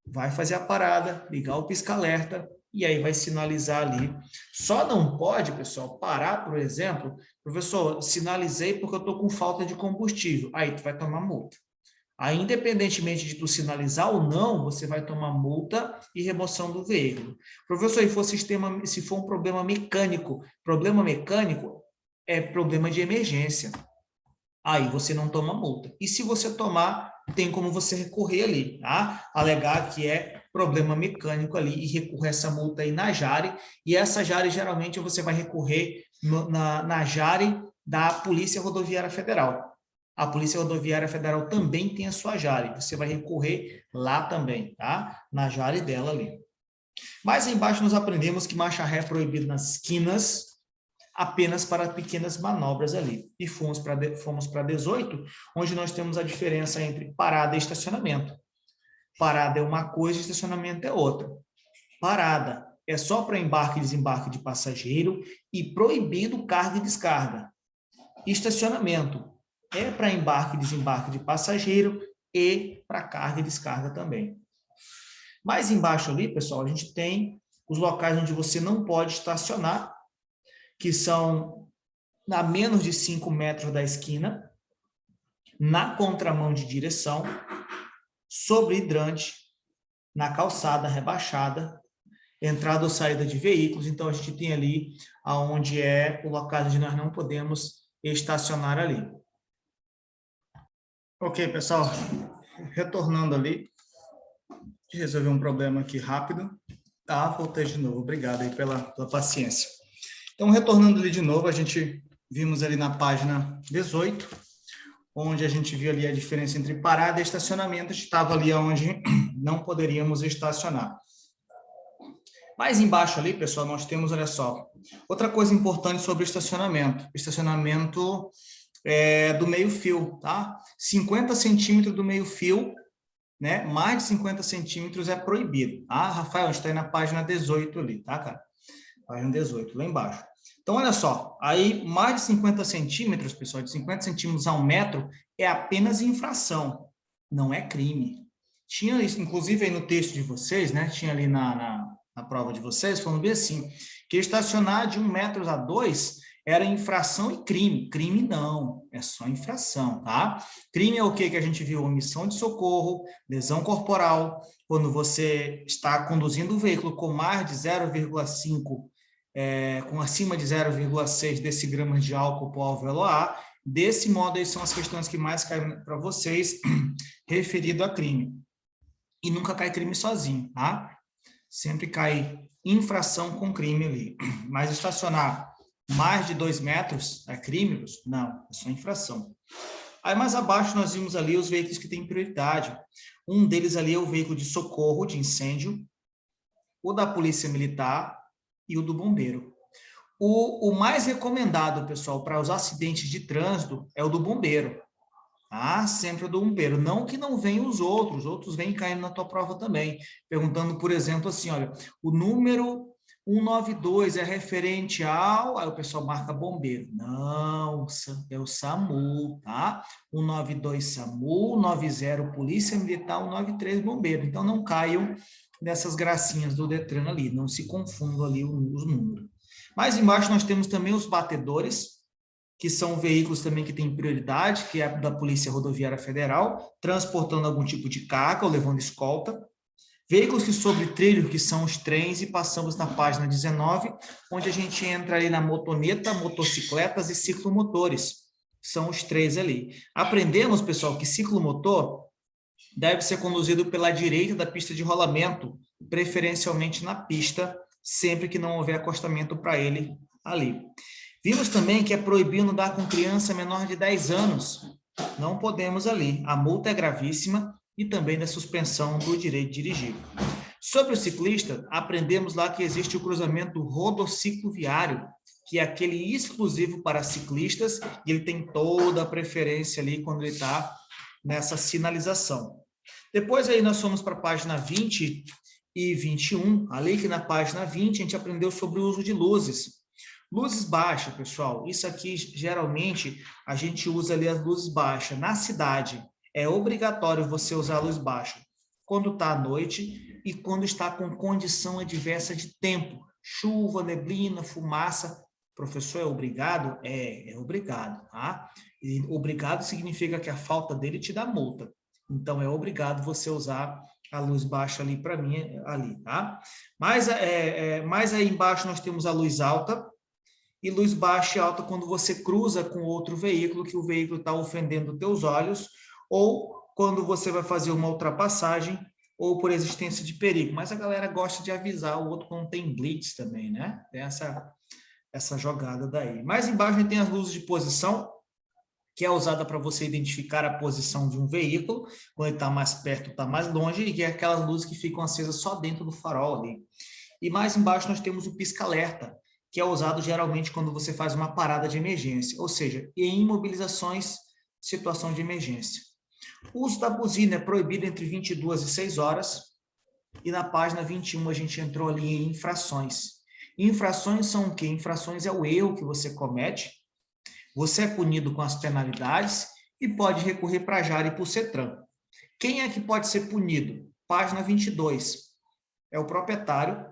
S1: vai fazer a parada, ligar o pisca-alerta, e aí vai sinalizar ali. Só não pode, pessoal, parar, por exemplo, professor, sinalizei porque eu estou com falta de combustível. Aí tu vai tomar multa. Aí, independentemente de tu sinalizar ou não, você vai tomar multa e remoção do veículo. Professor, se for um problema mecânico é problema de emergência. Aí você não toma multa. E se você tomar, tem como você recorrer ali, tá? Alegar que é problema mecânico ali e recorrer essa multa aí na Jari. E essa Jari, geralmente, você vai recorrer na Jari da Polícia Rodoviária Federal. A Polícia Rodoviária Federal também tem a sua Jari. Você vai recorrer lá também, tá? Na Jari dela ali. Mais embaixo nós aprendemos que marcha ré é proibido nas esquinas, apenas para pequenas manobras ali. E fomos para 18, onde nós temos a diferença entre parada e estacionamento. Parada é uma coisa, estacionamento é outra. Parada é só para embarque e desembarque de passageiro e proibido carga e descarga. Estacionamento é para embarque e desembarque de passageiro e para carga e descarga também. Mais embaixo ali, pessoal, a gente tem os locais onde você não pode estacionar, que são a menos de 5 metros da esquina, na contramão de direção, sobre hidrante, na calçada rebaixada, entrada ou saída de veículos. Então, a gente tem ali onde é o local onde nós não podemos estacionar ali. Ok, pessoal, retornando ali, resolver um problema aqui rápido. Tá, voltei de novo. Obrigado aí pela paciência. Então, retornando ali de novo, a gente Vimos ali na página 18, onde a gente viu ali a diferença entre parada e estacionamento, estava ali onde não poderíamos estacionar. Mais embaixo ali, pessoal, nós temos, olha só, outra coisa importante sobre estacionamento. Estacionamento do meio-fio, tá? 50 centímetros do meio-fio, né? Mais de 50 centímetros é proibido. Ah, Rafael, a gente está aí na página 18 ali, tá, cara? Página 18, lá embaixo. Então, olha só, aí mais de 50 centímetros, pessoal, de 50 centímetros a 1 metro, é apenas infração, não é crime. Tinha isso, inclusive, aí no texto de vocês, né? Tinha ali na prova de vocês, falando bem assim, que estacionar de 1 metro a 2 era infração e crime. Crime não, é só infração, tá? Crime é o que a gente viu? Omissão de socorro, lesão corporal, quando você está conduzindo o veículo com mais de 0,5, com acima de 0,6 decigramas de álcool por alvéolo A. Desse modo, aí são as questões que mais caem para vocês, referido a crime. E nunca cai crime sozinho, tá? Sempre cai infração com crime ali. Mas estacionar mais de 2 metros é crime? Não, é só infração. Aí mais abaixo nós vimos ali os veículos que têm prioridade. Um deles ali é o veículo de socorro de incêndio, o da polícia militar e o do bombeiro. O mais recomendado, pessoal, para os acidentes de trânsito é o do bombeiro. Ah, sempre o do bombeiro. Não que não venham os outros vêm caindo na tua prova também. Perguntando, por exemplo, assim, olha, o número 192 é referente ao... Aí o pessoal marca bombeiro. Não, é o SAMU, tá? 192 SAMU, 90 Polícia Militar, 193 bombeiro. Então, não caiam nessas gracinhas do Detran ali, não se confundam ali os números. Mais embaixo nós temos também os batedores, que são veículos também que têm prioridade, que é da Polícia Rodoviária Federal, transportando algum tipo de carga ou levando escolta. Veículos que sobre trilho, que são os trens, e passamos na página 19, onde a gente entra ali na motoneta, motocicletas e ciclomotores. São os três ali. Aprendemos, pessoal, que ciclomotor deve ser conduzido pela direita da pista de rolamento, preferencialmente na pista, sempre que não houver acostamento para ele ali. Vimos também que é proibido andar com criança menor de 10 anos. Não podemos ali. A multa é gravíssima e também da suspensão do direito de dirigir. Sobre o ciclista, aprendemos lá que existe o cruzamento rodocicloviário, que é aquele exclusivo para ciclistas, e ele tem toda a preferência ali quando ele está nessa sinalização. Depois aí nós fomos para a página 20 e 21, ali que na página 20 a gente aprendeu sobre o uso de luzes. Luzes baixas, pessoal, isso aqui geralmente a gente usa ali as luzes baixas. Na cidade é obrigatório você usar a luz baixa quando está à noite e quando está com condição adversa de tempo, chuva, neblina, fumaça. Professor, é obrigado? É obrigado, tá? E obrigado significa que a falta dele te dá multa. Então, é obrigado você usar a luz baixa ali para mim, ali, tá? Mais aí embaixo nós temos a luz alta, e luz baixa e alta quando você cruza com outro veículo, que o veículo está ofendendo teus olhos, ou quando você vai fazer uma ultrapassagem, ou por existência de perigo. Mas a galera gosta de avisar o outro quando tem blitz também, né? Tem essa jogada daí. Mais embaixo tem as luzes de posição, que é usada para você identificar a posição de um veículo, quando ele está mais perto, está mais longe, e que é aquelas luzes que ficam acesas só dentro do farol ali. E mais embaixo nós temos o pisca-alerta, que é usado geralmente quando você faz uma parada de emergência, ou seja, em imobilizações, situação de emergência. O uso da buzina é proibido entre 22 e 6 horas, e na página 21 a gente entrou ali em infrações. Infrações são o quê? Infrações é o erro que você comete, você é punido com as penalidades e pode recorrer para a JAR e para o CETRAN. Quem é que pode ser punido? Página 22. É o proprietário,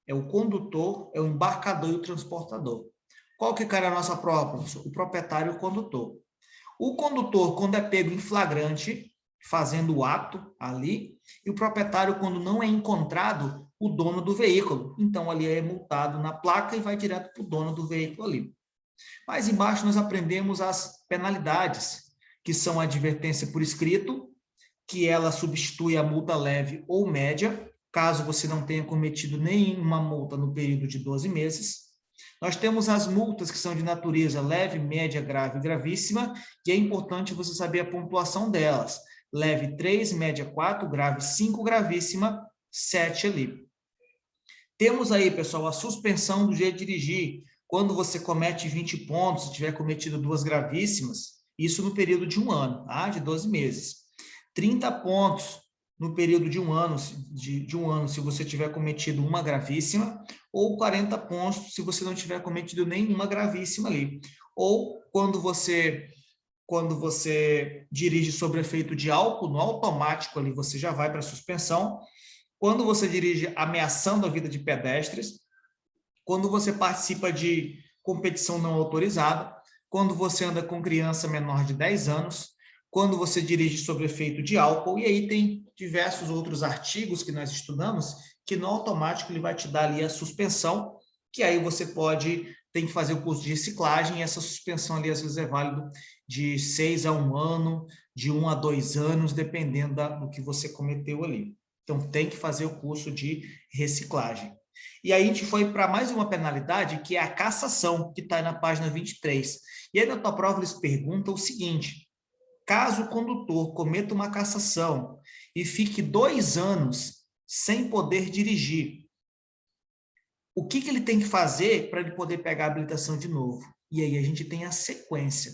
S1: é o condutor, é o embarcador e o transportador. Qual que cai na nossa prova, professor? O proprietário e o condutor. O condutor, quando é pego em flagrante, fazendo o ato ali, e o proprietário, quando não é encontrado, o dono do veículo. Então, ali é multado na placa e vai direto para o dono do veículo ali. Mais embaixo, nós aprendemos as penalidades, que são a advertência por escrito, que ela substitui a multa leve ou média, caso você não tenha cometido nenhuma multa no período de 12 meses. Nós temos as multas que são de natureza leve, média, grave e gravíssima, e é importante você saber a pontuação delas. Leve 3, média 4, grave 5, gravíssima 7 ali. Temos aí, pessoal, a suspensão do jeito de dirigir. Quando você comete 20 pontos, se tiver cometido 2 gravíssimas, isso no período de 1 ano, tá? De 12 meses. 30 pontos no período de 1 ano, se você tiver cometido uma gravíssima, ou 40 pontos se você não tiver cometido nenhuma gravíssima ali. Ou quando você dirige sob efeito de álcool, no automático ali você já vai para a suspensão. Quando você dirige ameaçando a vida de pedestres, quando você participa de competição não autorizada, quando você anda com criança menor de 10 anos, quando você dirige sob efeito de álcool, e aí tem diversos outros artigos que nós estudamos, que no automático ele vai te dar ali a suspensão, que aí você tem que fazer o curso de reciclagem, e essa suspensão ali às vezes é válido de 6 a 1 ano, de 1 a 2 anos, dependendo do que você cometeu ali. Então, tem que fazer o curso de reciclagem. E aí a gente foi para mais uma penalidade, que é a cassação, que está aí na página 23. E aí na tua prova eles perguntam o seguinte: caso o condutor cometa uma cassação e fique 2 anos sem poder dirigir, o que ele tem que fazer para ele poder pegar a habilitação de novo? E aí a gente tem a sequência.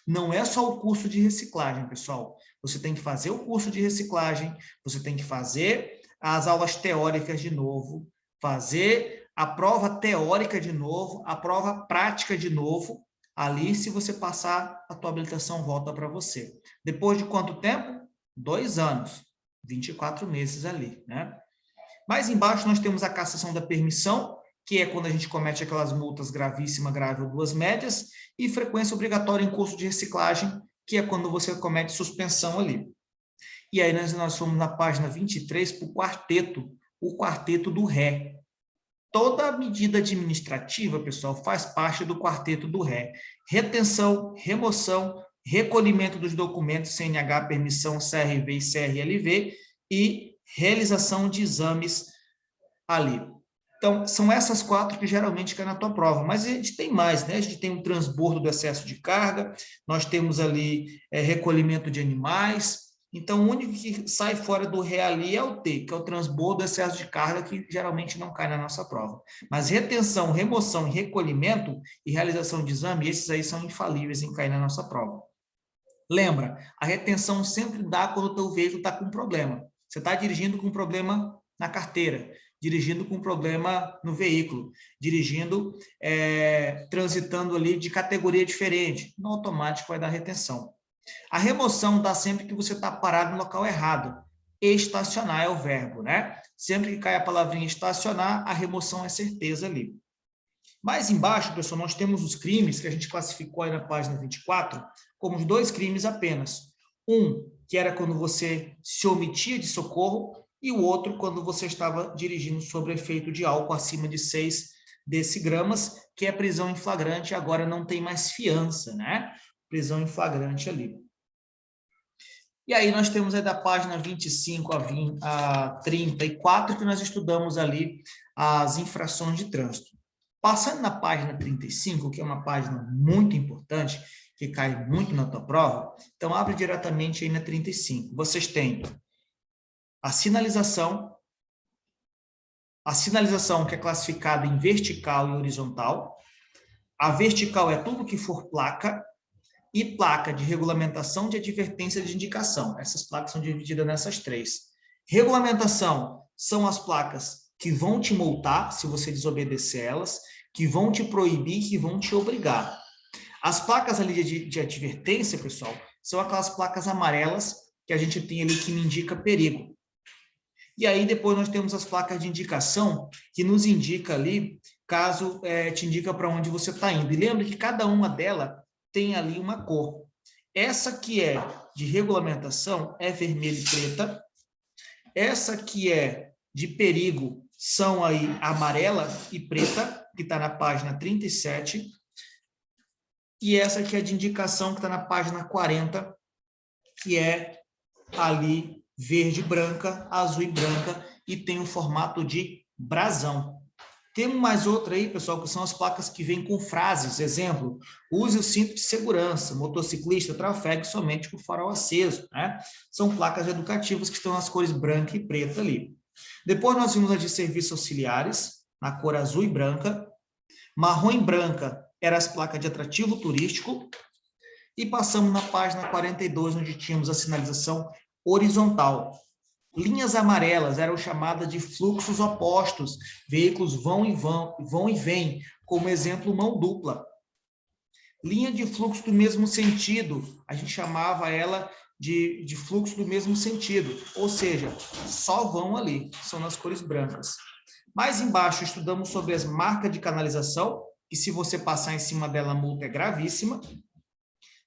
S1: Não é só o curso de reciclagem, pessoal. Você tem que fazer o curso de reciclagem, você tem que fazer as aulas teóricas de novo, fazer a prova teórica de novo, a prova prática de novo. Ali, se você passar, a tua habilitação volta para você. Depois de quanto tempo? 2 anos, 24 meses ali, né? Mais embaixo nós temos a cassação da permissão, que é quando a gente comete aquelas multas gravíssima, grave ou 2 médias, e frequência obrigatória em curso de reciclagem, que é quando você comete suspensão ali. E aí nós fomos na página 23 para o quarteto do ré. Toda medida administrativa, pessoal, faz parte do quarteto do ré. Retenção, remoção, recolhimento dos documentos CNH, permissão, CRV e CRLV e realização de exames ali. Então, são essas 4 que geralmente caem na tua prova, mas a gente tem mais, né? A gente tem um transbordo do excesso de carga, nós temos ali recolhimento de animais. Então, o único que sai fora do ré ali é o T, que é o transbordo do excesso de carga, que geralmente não cai na nossa prova. Mas retenção, remoção, recolhimento e realização de exame, esses aí são infalíveis em cair na nossa prova. Lembra, a retenção sempre dá quando o teu veículo está com problema. Você está dirigindo com problema na carteira, dirigindo com problema no veículo, dirigindo, transitando ali de categoria diferente. No automático vai dar retenção. A remoção dá sempre que você está parado no local errado. Estacionar é o verbo, né? Sempre que cai a palavrinha estacionar, a remoção é certeza ali. Mais embaixo, pessoal, nós temos os crimes que a gente classificou aí na página 24 como os 2 crimes apenas. Um, que era quando você se omitia de socorro, e o outro quando você estava dirigindo sob efeito de álcool acima de 6 decigramas, que é prisão em flagrante, agora não tem mais fiança, né? Prisão em flagrante ali. E aí nós temos aí da página 25 a 34, que nós estudamos ali as infrações de trânsito. Passando na página 35, que é uma página muito importante, que cai muito na tua prova, então abre diretamente aí na 35. Vocês têm a sinalização que é classificada em vertical e horizontal. A vertical é tudo que for placa, e placa de regulamentação, de advertência, de indicação. Essas placas são divididas nessas 3. Regulamentação são as placas que vão te multar, se você desobedecer elas, que vão te proibir, que vão te obrigar. As placas ali de advertência, pessoal, são aquelas placas amarelas que a gente tem ali que me indica perigo. E aí depois nós temos as placas de indicação, que nos indica ali, caso te indica para onde você está indo. E lembra que cada uma delas tem ali uma cor. Essa que é de regulamentação é vermelha e preta. Essa que é de perigo são aí amarela e preta, que está na página 37. E essa que é de indicação, que está na página 40, que é ali verde e branca, azul e branca, e tem o formato de brasão. Temos mais outra aí, pessoal, que são as placas que vêm com frases. Exemplo, use o cinto de segurança, motociclista trafegue somente com o farol aceso, né? São placas educativas que estão nas cores branca e preta ali. Depois nós vimos as de serviços auxiliares, na cor azul e branca. Marrom e branca eram as placas de atrativo turístico. E passamos na página 42, onde tínhamos a sinalização horizontal. Linhas amarelas eram chamadas de fluxos opostos. Veículos vão e vêm, como exemplo, mão dupla. Linha de fluxo do mesmo sentido, a gente chamava ela de fluxo do mesmo sentido, ou seja, só vão ali, são nas cores brancas. Mais embaixo, estudamos sobre as marcas de canalização, e se você passar em cima dela, a multa é gravíssima.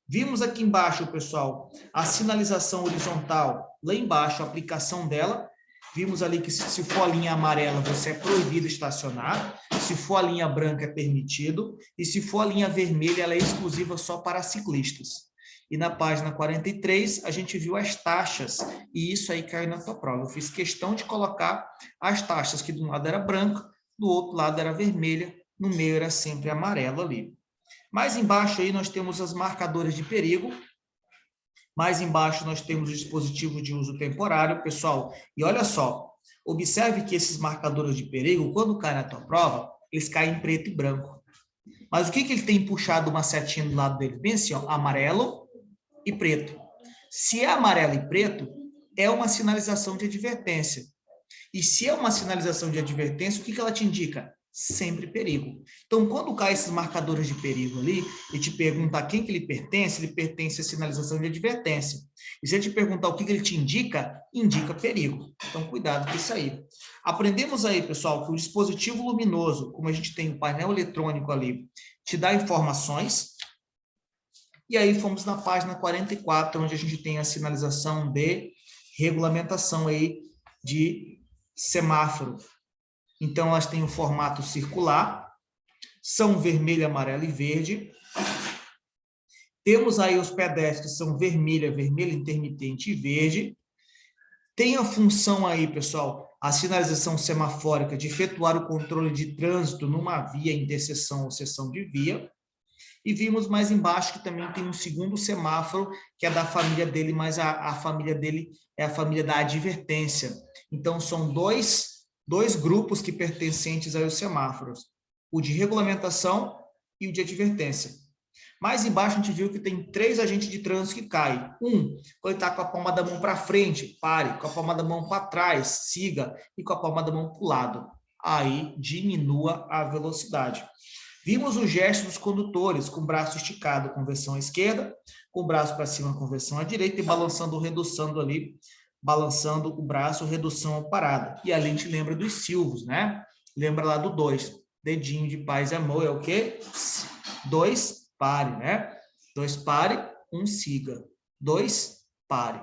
S1: Vimos aqui embaixo, pessoal, a sinalização horizontal, lá embaixo, a aplicação dela. Vimos ali que se for a linha amarela, você é proibido estacionar. Se for a linha branca, é permitido. E se for a linha vermelha, ela é exclusiva só para ciclistas. E na página 43, a gente viu as taxas. E isso aí caiu na tua prova. Eu fiz questão de colocar as taxas, que de um lado era branca, do outro lado era vermelha, no meio era sempre amarelo ali. Mais embaixo aí nós temos as marcadoras de perigo. Mais embaixo nós temos o dispositivo de uso temporário, pessoal. E olha só, observe que esses marcadores de perigo, quando caem na tua prova, eles caem em preto e branco. Mas o que ele tem puxado uma setinha do lado dele? Bem assim, ó, amarelo e preto. Se é amarelo e preto, é uma sinalização de advertência. E se é uma sinalização de advertência, o que ela te indica? Sempre perigo. Então, quando cai esses marcadores de perigo ali, e te perguntar quem que ele pertence à sinalização de advertência. E se ele te perguntar o que ele te indica, indica perigo. Então, cuidado com isso aí. Aprendemos aí, pessoal, que o dispositivo luminoso, como a gente tem o painel eletrônico ali, te dá informações. E aí fomos na página 44, onde a gente tem a sinalização de regulamentação aí de semáforo. Então, elas têm o formato circular, são vermelho, amarelo e verde. Temos aí os pedestres, que são vermelha, vermelho intermitente e verde. Tem a função aí, pessoal, a sinalização semafórica de efetuar o controle de trânsito numa via, interseção ou seção de via. E vimos mais embaixo que também tem um segundo semáforo, que é da família dele, mas a família dele é a família da advertência. Então, são dois grupos que pertencentes aos semáforos, o de regulamentação e o de advertência. Mais embaixo a gente viu que tem 3 agentes de trânsito que caem. Um, quando está com a palma da mão para frente, pare, com a palma da mão para trás, siga, e com a palma da mão para o lado. Aí diminua a velocidade. Vimos o gesto dos condutores, com o braço esticado, conversão à esquerda, com o braço para cima, conversão à direita, e balançando, reduzindo ali, balançando o braço, redução ou parada. E ali a gente lembra dos silvos, né? Lembra lá do 2. Dedinho de paz e amor é o quê? 2, pare, né? 2, pare, 1, siga. 2, pare.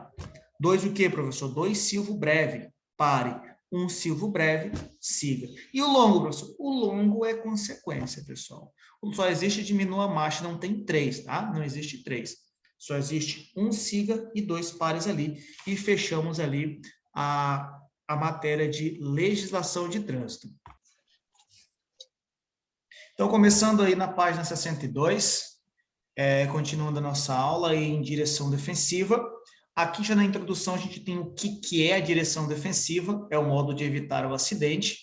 S1: 2 o quê, professor? 2, silvo breve, pare. 1, silvo breve, siga. E o longo, professor? O longo é consequência, pessoal. Só existe diminua a marcha, não tem 3, tá? Não existe 3. Só existe 1, siga e 2 pares ali. E fechamos ali a matéria de legislação de trânsito. Então, começando aí na página 62, continuando a nossa aula em direção defensiva. Aqui já na introdução a gente tem o que é a direção defensiva, é o modo de evitar o acidente.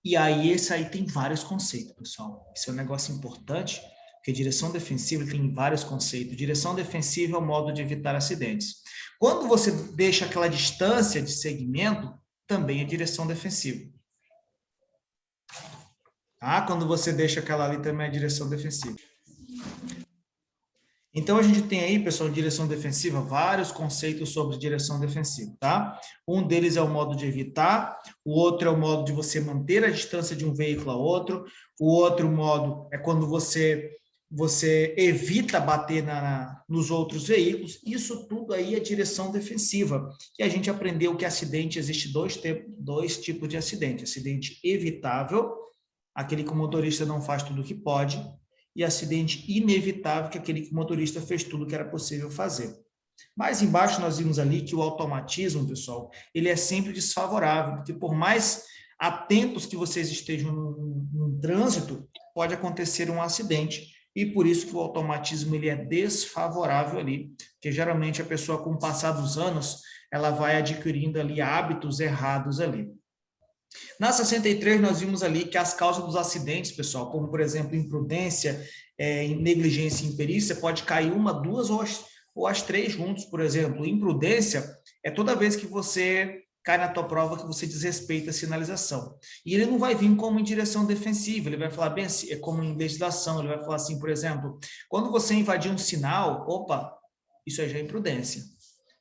S1: E aí esse aí tem vários conceitos, pessoal. Isso é um negócio importante, porque direção defensiva tem vários conceitos. Direção defensiva é o modo de evitar acidentes. Quando você deixa aquela distância de segmento, também é direção defensiva. Tá? Quando você deixa aquela ali, também é direção defensiva. Então, a gente tem aí, pessoal, direção defensiva, vários conceitos sobre direção defensiva, tá? Um deles é o modo de evitar, o outro é o modo de você manter a distância de um veículo a outro, o outro modo é quando você evita bater nos outros veículos. Isso tudo aí é direção defensiva. E a gente aprendeu que acidente, existe dois tipos de acidente. Acidente evitável, aquele que o motorista não faz tudo o que pode, e acidente inevitável, que é aquele que o motorista fez tudo o que era possível fazer. Mais embaixo nós vimos ali que o automatismo, pessoal, ele é sempre desfavorável, porque por mais atentos que vocês estejam no trânsito, pode acontecer um acidente, e por isso que o automatismo ele é desfavorável ali, porque geralmente a pessoa, com o passar dos anos, ela vai adquirindo ali hábitos errados ali. Na 63, nós vimos ali que as causas dos acidentes, pessoal, como, por exemplo, imprudência, negligência e imperícia, pode cair uma, duas ou as três juntos, por exemplo. Imprudência é toda vez que você cai na tua prova que você desrespeita a sinalização. E ele não vai vir como em direção defensiva, ele vai falar bem assim, é como em legislação, ele vai falar assim, por exemplo, quando você invadir um sinal, opa, isso aí já é imprudência.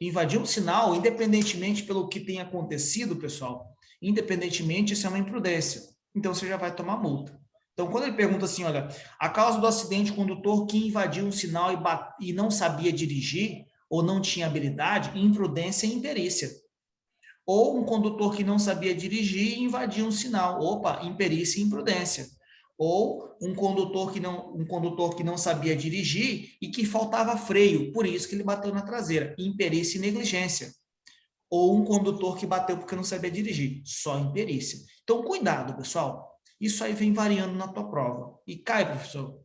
S1: Invadir um sinal, independentemente pelo que tenha acontecido, pessoal, independentemente, isso é uma imprudência. Então, você já vai tomar multa. Então, quando ele pergunta assim, olha, a causa do acidente, o condutor que invadiu um sinal e não sabia dirigir, ou não tinha habilidade, imprudência e imperícia. Ou um condutor que não sabia dirigir e invadiu um sinal, opa, imperícia e imprudência. Ou um condutor que não sabia dirigir e que faltava freio, por isso que ele bateu na traseira, imperícia e negligência. Ou um condutor que bateu porque não sabia dirigir, só imperícia. Então, cuidado, pessoal. Isso aí vem variando na tua prova. E cai, professor.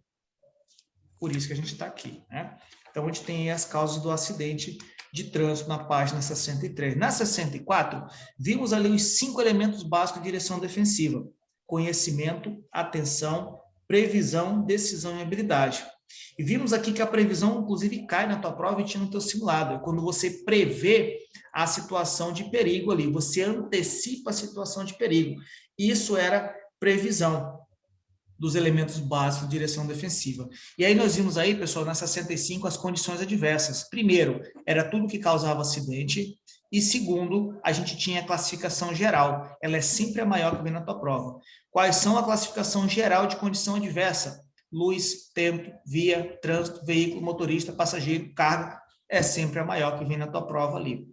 S1: Por isso que a gente está aqui, né? Então, a gente tem aí as causas do acidente de trânsito na página 63. Na 64, vimos ali os 5 elementos básicos de direção defensiva: conhecimento, atenção, previsão, decisão e habilidade. E vimos aqui que a previsão, inclusive, cai na tua prova e tinha no teu simulado. É quando você prevê a situação de perigo ali, você antecipa a situação de perigo. Isso era previsão dos elementos básicos de direção defensiva. E aí nós vimos aí, pessoal, na 65, as condições adversas. Primeiro, era tudo que causava acidente. E segundo, a gente tinha a classificação geral. Ela é sempre a maior que vem na tua prova. Quais são a classificação geral de condição adversa? Luz, tempo, via, trânsito, veículo, motorista, passageiro, carga. É sempre a maior que vem na tua prova ali,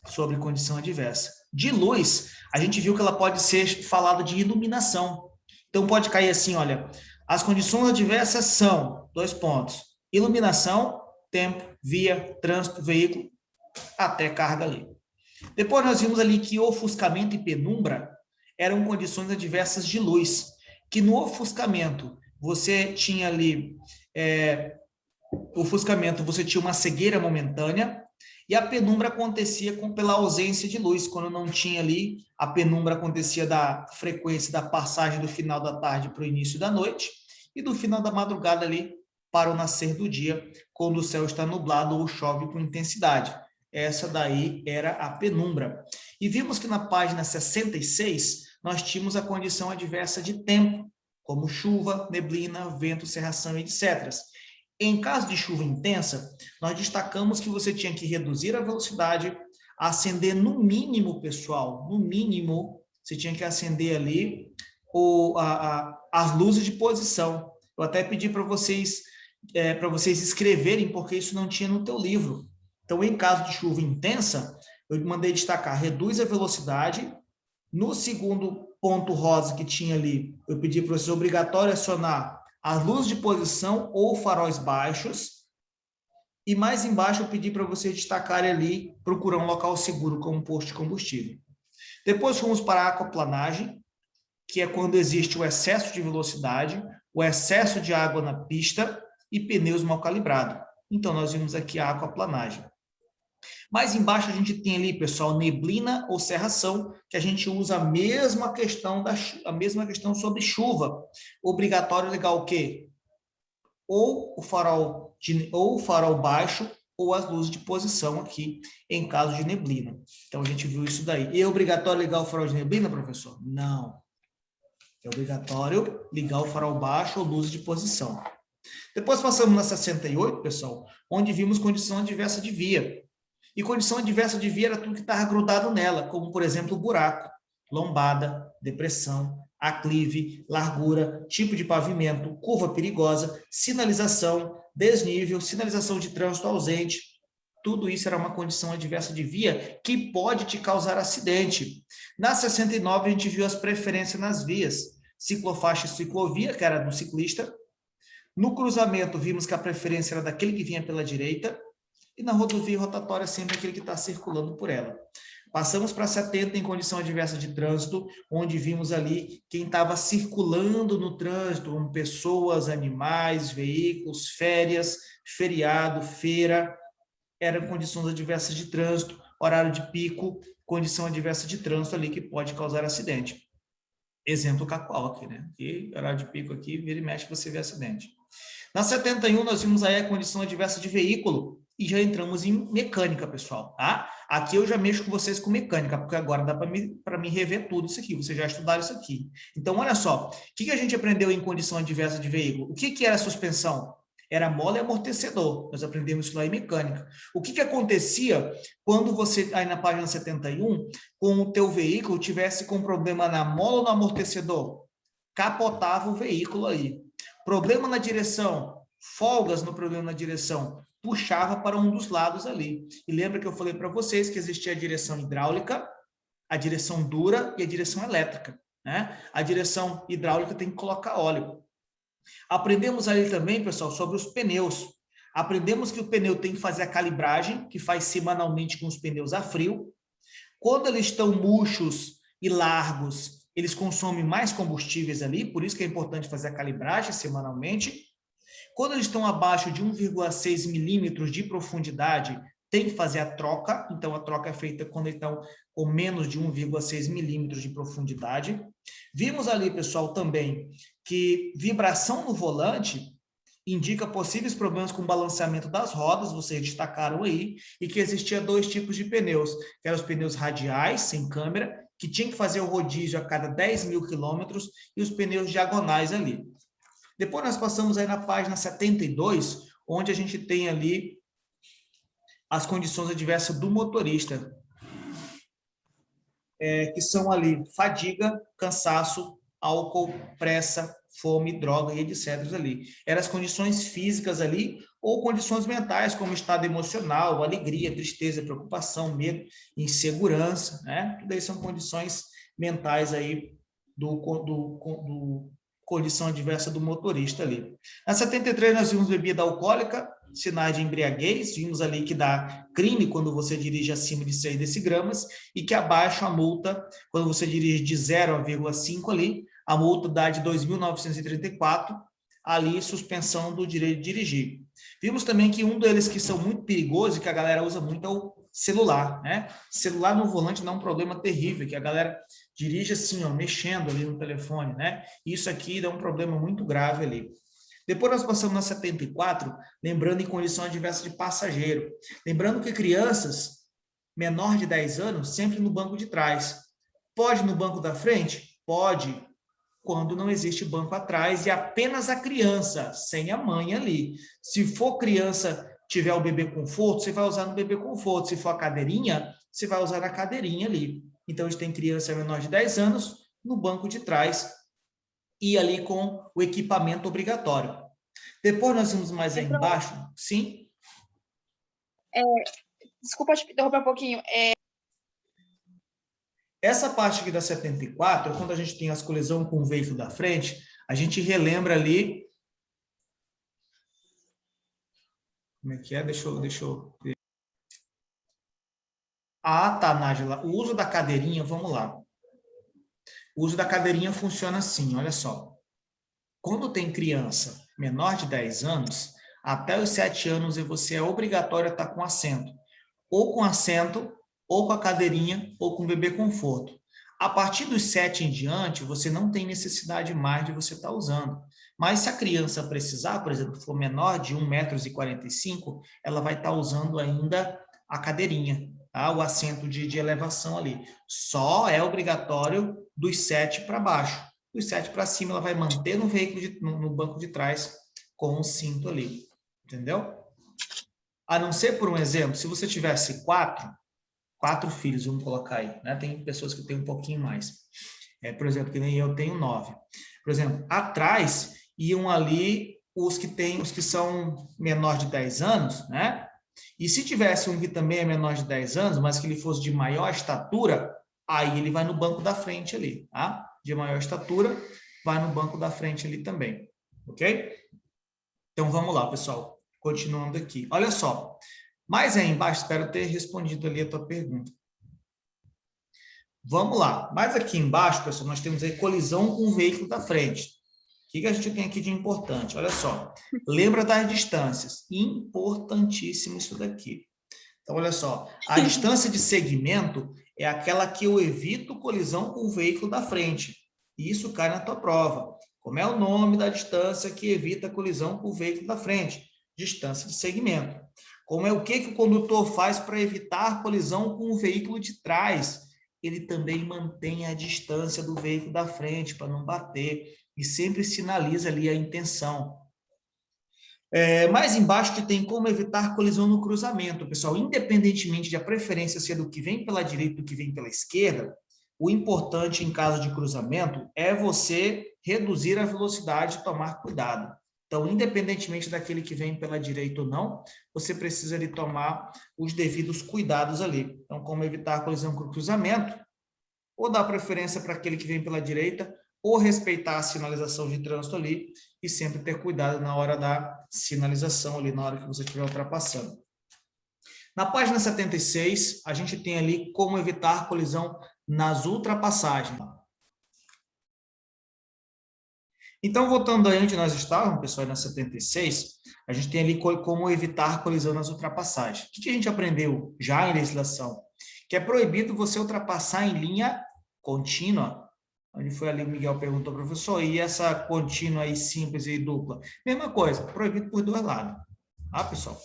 S1: sobre condição adversa. De luz, a gente viu que ela pode ser falada de iluminação. Então, pode cair assim, olha, as condições adversas são, 2 pontos, iluminação, tempo, via, trânsito, veículo, até carga ali. Depois nós vimos ali que ofuscamento e penumbra eram condições adversas de luz, que no ofuscamento você tinha ali, ofuscamento, você tinha uma cegueira momentânea, e a penumbra acontecia pela ausência de luz. Quando não tinha ali, a penumbra acontecia da frequência da passagem do final da tarde para o início da noite, e do final da madrugada ali para o nascer do dia, quando o céu está nublado ou chove com intensidade. Essa daí era a penumbra. E vimos que na página 66, nós tínhamos a condição adversa de tempo, como chuva, neblina, vento, cerração, etc. Em caso de chuva intensa, nós destacamos que você tinha que reduzir a velocidade, acender no mínimo, pessoal, no mínimo, você tinha que acender ali as luzes de posição. Eu até pedi para vocês escreverem, porque isso não tinha no teu livro. Então, em caso de chuva intensa, eu mandei destacar, reduz a velocidade. No segundo ponto rosa que tinha ali, eu pedi para vocês obrigatório acionar as luzes de posição ou faróis baixos. E mais embaixo eu pedi para vocês destacarem ali, procurar um local seguro como posto de combustível. Depois fomos para a aquaplanagem, que é quando existe o excesso de velocidade, o excesso de água na pista e pneus mal calibrados. Então, nós vimos aqui a aquaplanagem. Mais embaixo a gente tem ali, pessoal, neblina ou cerração, que a gente usa a mesma questão sobre chuva. Obrigatório ligar o quê? Ou o farol baixo ou as luzes de posição aqui, em caso de neblina. Então, a gente viu isso daí. E é obrigatório ligar o farol de neblina, professor? Não. É obrigatório ligar o farol baixo ou luzes de posição. Depois passamos na 68, pessoal, onde vimos condição adversa de via. E condição adversa de via era tudo que estava grudado nela, como, por exemplo, buraco, lombada, depressão, aclive, largura, tipo de pavimento, curva perigosa, sinalização, desnível, sinalização de trânsito ausente. Tudo isso era uma condição adversa de via que pode te causar acidente. Na 69, a gente viu as preferências nas vias. Ciclofaixa e ciclovia, que era do ciclista. No cruzamento, vimos que a preferência era daquele que vinha pela direita. E na rodovia rotatória, sempre aquele que está circulando por ela. Passamos para 70 em condição adversa de trânsito, onde vimos ali quem estava circulando no trânsito, como pessoas, animais, veículos, férias, feriado, feira, eram condições adversas de trânsito, horário de pico, condição adversa de trânsito ali que pode causar acidente. Exemplo Cacoal aqui, né? E horário de pico aqui, vira e mexe, você vê acidente. Na 71, nós vimos aí a condição adversa de veículo e já entramos em mecânica, pessoal, tá? Aqui eu já mexo com vocês com mecânica, porque agora dá para mim rever tudo isso aqui, vocês já estudaram isso aqui. Então, olha só, o que a gente aprendeu em condição adversa de veículo? O que era a suspensão? Era mola e amortecedor, nós aprendemos isso lá em mecânica. O que acontecia quando você, aí na página 71, com o teu veículo tivesse com problema na mola ou no amortecedor? Capotava o veículo aí. Problema na direção, folgas no problema na direção, puxava para um dos lados ali. E lembra que eu falei para vocês que existia a direção hidráulica, a direção dura e a direção elétrica, né? A direção hidráulica tem que colocar óleo. Aprendemos ali também, pessoal, sobre os pneus. Aprendemos que o pneu tem que fazer a calibragem, que faz semanalmente com os pneus a frio. Quando eles estão murchos e largos, eles consomem mais combustíveis ali, por isso que é importante fazer a calibragem semanalmente. Quando eles estão abaixo de 1,6 milímetros de profundidade, tem que fazer a troca, então a troca é feita quando eles estão com menos de 1,6 milímetros de profundidade. Vimos ali, pessoal, também que vibração no volante indica possíveis problemas com o balanceamento das rodas, vocês destacaram aí, e que existia 2 tipos de pneus, que eram os pneus radiais, sem câmera, que tinha que fazer o rodízio a cada 10 mil quilômetros, e os pneus diagonais ali. Depois nós passamos aí na página 72, onde a gente tem ali as condições adversas do motorista, que são ali fadiga, cansaço, álcool, pressa, fome, droga e etc. ali. Eram as condições físicas ali, ou condições mentais, como estado emocional, alegria, tristeza, preocupação, medo, insegurança, né? Tudo aí são condições mentais aí do condição adversa do motorista ali. Na 73, nós vimos bebida alcoólica, sinais de embriaguez, vimos ali que dá crime quando você dirige acima de 6 decigramas e que abaixo a multa, quando você dirige de 0 a 0,5 ali, a multa dá de 2.934, ali suspensão do direito de dirigir. Vimos também que um deles que são muito perigosos e que a galera usa muito é o celular, né? Celular no volante dá um problema terrível, que a galera dirige assim, ó, mexendo ali no telefone, né? Isso aqui dá um problema muito grave ali. Depois nós passamos na 74, lembrando em condição adversa de passageiro. Lembrando que crianças menor de 10 anos, sempre no banco de trás. Pode no banco da frente? Pode, quando não existe banco atrás e apenas a criança, sem a mãe ali. Se for criança, tiver o bebê conforto, você vai usar no bebê conforto. Se for a cadeirinha, você vai usar na cadeirinha ali. Então, a gente tem criança menor de 10 anos no banco de trás e ali com o equipamento obrigatório. Depois nós vamos mais aí embaixo. Sim?
S3: Desculpa te interromper um pouquinho.
S1: Essa parte aqui da 74, quando a gente tem as colisões com o veículo da frente, a gente relembra ali... Como é que é? Deixa eu ver. Ah, tá, Nájila. O uso da cadeirinha, vamos lá. O uso da cadeirinha funciona assim, olha só. Quando tem criança menor de 10 anos, até os 7 anos você é obrigatório estar com assento. Ou com assento, ou com a cadeirinha, ou com o bebê conforto. A partir dos 7 em diante, você não tem necessidade mais de você estar usando. Mas se a criança precisar, por exemplo, for menor de 1,45 m, ela vai estar usando ainda a cadeirinha, tá? O assento de elevação ali. Só é obrigatório dos 7 para baixo. Dos 7 para cima, ela vai manter no veículo, no banco de trás, com o cinto ali. Entendeu? A não ser, por um exemplo, se você tivesse 4 filhos, vamos colocar aí, né? Tem pessoas que têm um pouquinho mais. Por exemplo, que nem eu tenho 9. Por exemplo, atrás iam ali os que são menor de 10 anos, né? E se tivesse um que também é menor de 10 anos, mas que ele fosse de maior estatura, aí ele vai no banco da frente ali, tá? De maior estatura, vai no banco da frente ali também, ok? Então, vamos lá, pessoal. Continuando aqui. Olha só. Mais aí embaixo, espero ter respondido ali a tua pergunta. Vamos lá. Mas aqui embaixo, pessoal, nós temos aí colisão com o veículo da frente. O que a gente tem aqui de importante? Olha só. Lembra das distâncias. Importantíssimo isso daqui. Então, olha só. A distância de segmento é aquela que eu evito colisão com o veículo da frente. E isso cai na tua prova. Como é o nome da distância que evita colisão com o veículo da frente? Distância de segmento. Como é o que o condutor faz para evitar colisão com o veículo de trás? Ele também mantém a distância do veículo da frente para não bater e sempre sinaliza ali a intenção. Mais embaixo que tem como evitar colisão no cruzamento, pessoal. Independentemente de a preferência ser do que vem pela direita e do que vem pela esquerda, o importante em caso de cruzamento é você reduzir a velocidade e tomar cuidado. Então, independentemente daquele que vem pela direita ou não, você precisa ali tomar os devidos cuidados ali. Então, como evitar colisão com o cruzamento, ou dar preferência para aquele que vem pela direita, ou respeitar a sinalização de trânsito ali e sempre ter cuidado na hora da sinalização ali, na hora que você estiver ultrapassando. Na página 76, a gente tem ali como evitar colisão nas ultrapassagens. Então, voltando aí onde nós estávamos, pessoal, na 76, a gente tem ali como evitar colisão nas ultrapassagens. O que a gente aprendeu já em legislação? Que é proibido você ultrapassar em linha contínua. Onde foi ali o Miguel perguntou, professor, e essa contínua aí simples e dupla? Mesma coisa, proibido por dois lados. Ah, pessoal,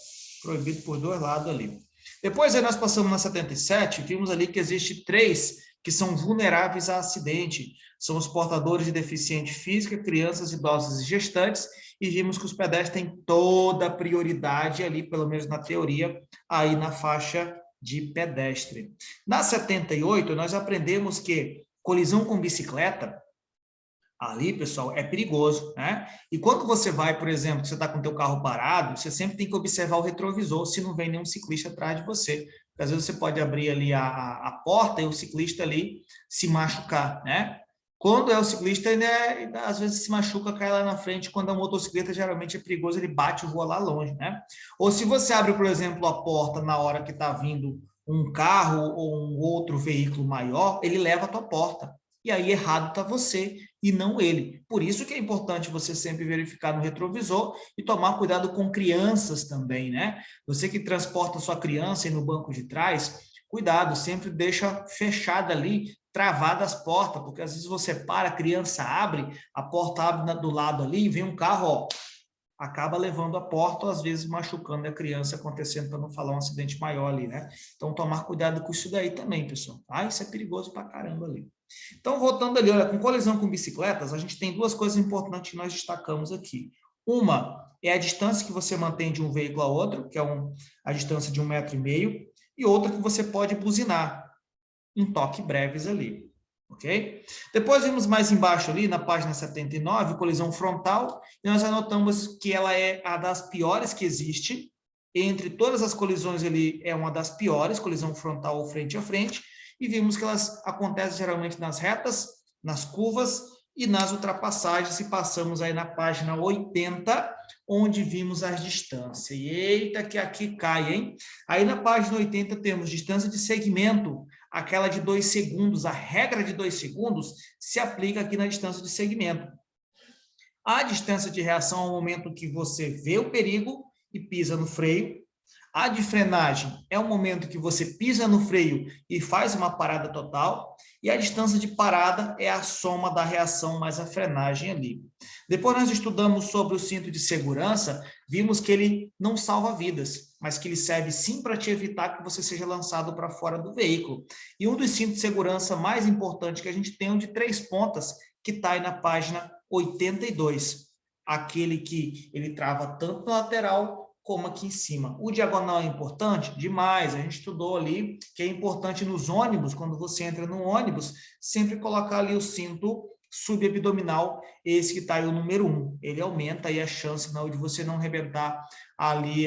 S1: proibido por dois lados ali. Depois aí nós passamos na 77, vimos ali que existe 3 que são vulneráveis a acidente. São os portadores de deficiente física, crianças, idosos e gestantes, e vimos que os pedestres têm toda a prioridade ali, pelo menos na teoria, aí na faixa de pedestre. Na 78, nós aprendemos que colisão com bicicleta, ali, pessoal, é perigoso, né? E quando você vai, por exemplo, você está com o teu carro parado, você sempre tem que observar o retrovisor se não vem nenhum ciclista atrás de você. Porque às vezes você pode abrir ali a porta e o ciclista ali se machucar, né? Quando é o ciclista, ele às vezes se machuca, cai lá na frente. Quando é um motocicleta, geralmente é perigoso, ele bate e voa lá longe, né? Ou se você abre, por exemplo, a porta na hora que está vindo um carro ou um outro veículo maior, ele leva a tua porta. E aí errado está você e não ele. Por isso que é importante você sempre verificar no retrovisor e tomar cuidado com crianças também, né? Você que transporta sua criança aí no banco de trás, cuidado, sempre deixa fechada ali, travada as portas, porque às vezes você para, a criança abre, a porta abre do lado ali, vem um carro, ó, acaba levando a porta, ou às vezes machucando a criança, acontecendo, para não falar um acidente maior ali, né? Então, tomar cuidado com isso daí também, pessoal. Ah, isso é perigoso pra caramba ali. Então, voltando ali, olha, com colisão com bicicletas, a gente tem 2 coisas importantes que nós destacamos aqui. Uma é a distância que você mantém de um veículo a outro, que é a distância de 1,5 metro, e outra que você pode buzinar em toque breves ali. Ok? Depois vimos mais embaixo ali, na página 79, colisão frontal, e nós anotamos que ela é a das piores que existe. Entre todas as colisões ali, é uma das piores, colisão frontal ou frente a frente, e vimos que elas acontecem geralmente nas retas, nas curvas e nas ultrapassagens, e passamos aí na página 80, onde vimos as distâncias. E eita que aqui cai, hein? Aí na página 80 temos distância de segmento, aquela de 2 segundos, a regra de 2 segundos se aplica aqui na distância de segmento. A distância de reação é o momento que você vê o perigo e pisa no freio. A de frenagem é o momento que você pisa no freio e faz uma parada total. E a distância de parada é a soma da reação mais a frenagem ali. Depois nós estudamos sobre o cinto de segurança, vimos que ele não salva vidas, mas que ele serve sim para te evitar que você seja lançado para fora do veículo. E um dos cintos de segurança mais importantes que a gente tem é o de 3 pontas, que está aí na página 82. Aquele que ele trava tanto na lateral como aqui em cima. O diagonal é importante? Demais. A gente estudou ali que é importante nos ônibus, quando você entra no ônibus, sempre colocar ali o cinto subabdominal, esse que está aí o número 1. Ele aumenta aí a chance de você não arrebentar ali,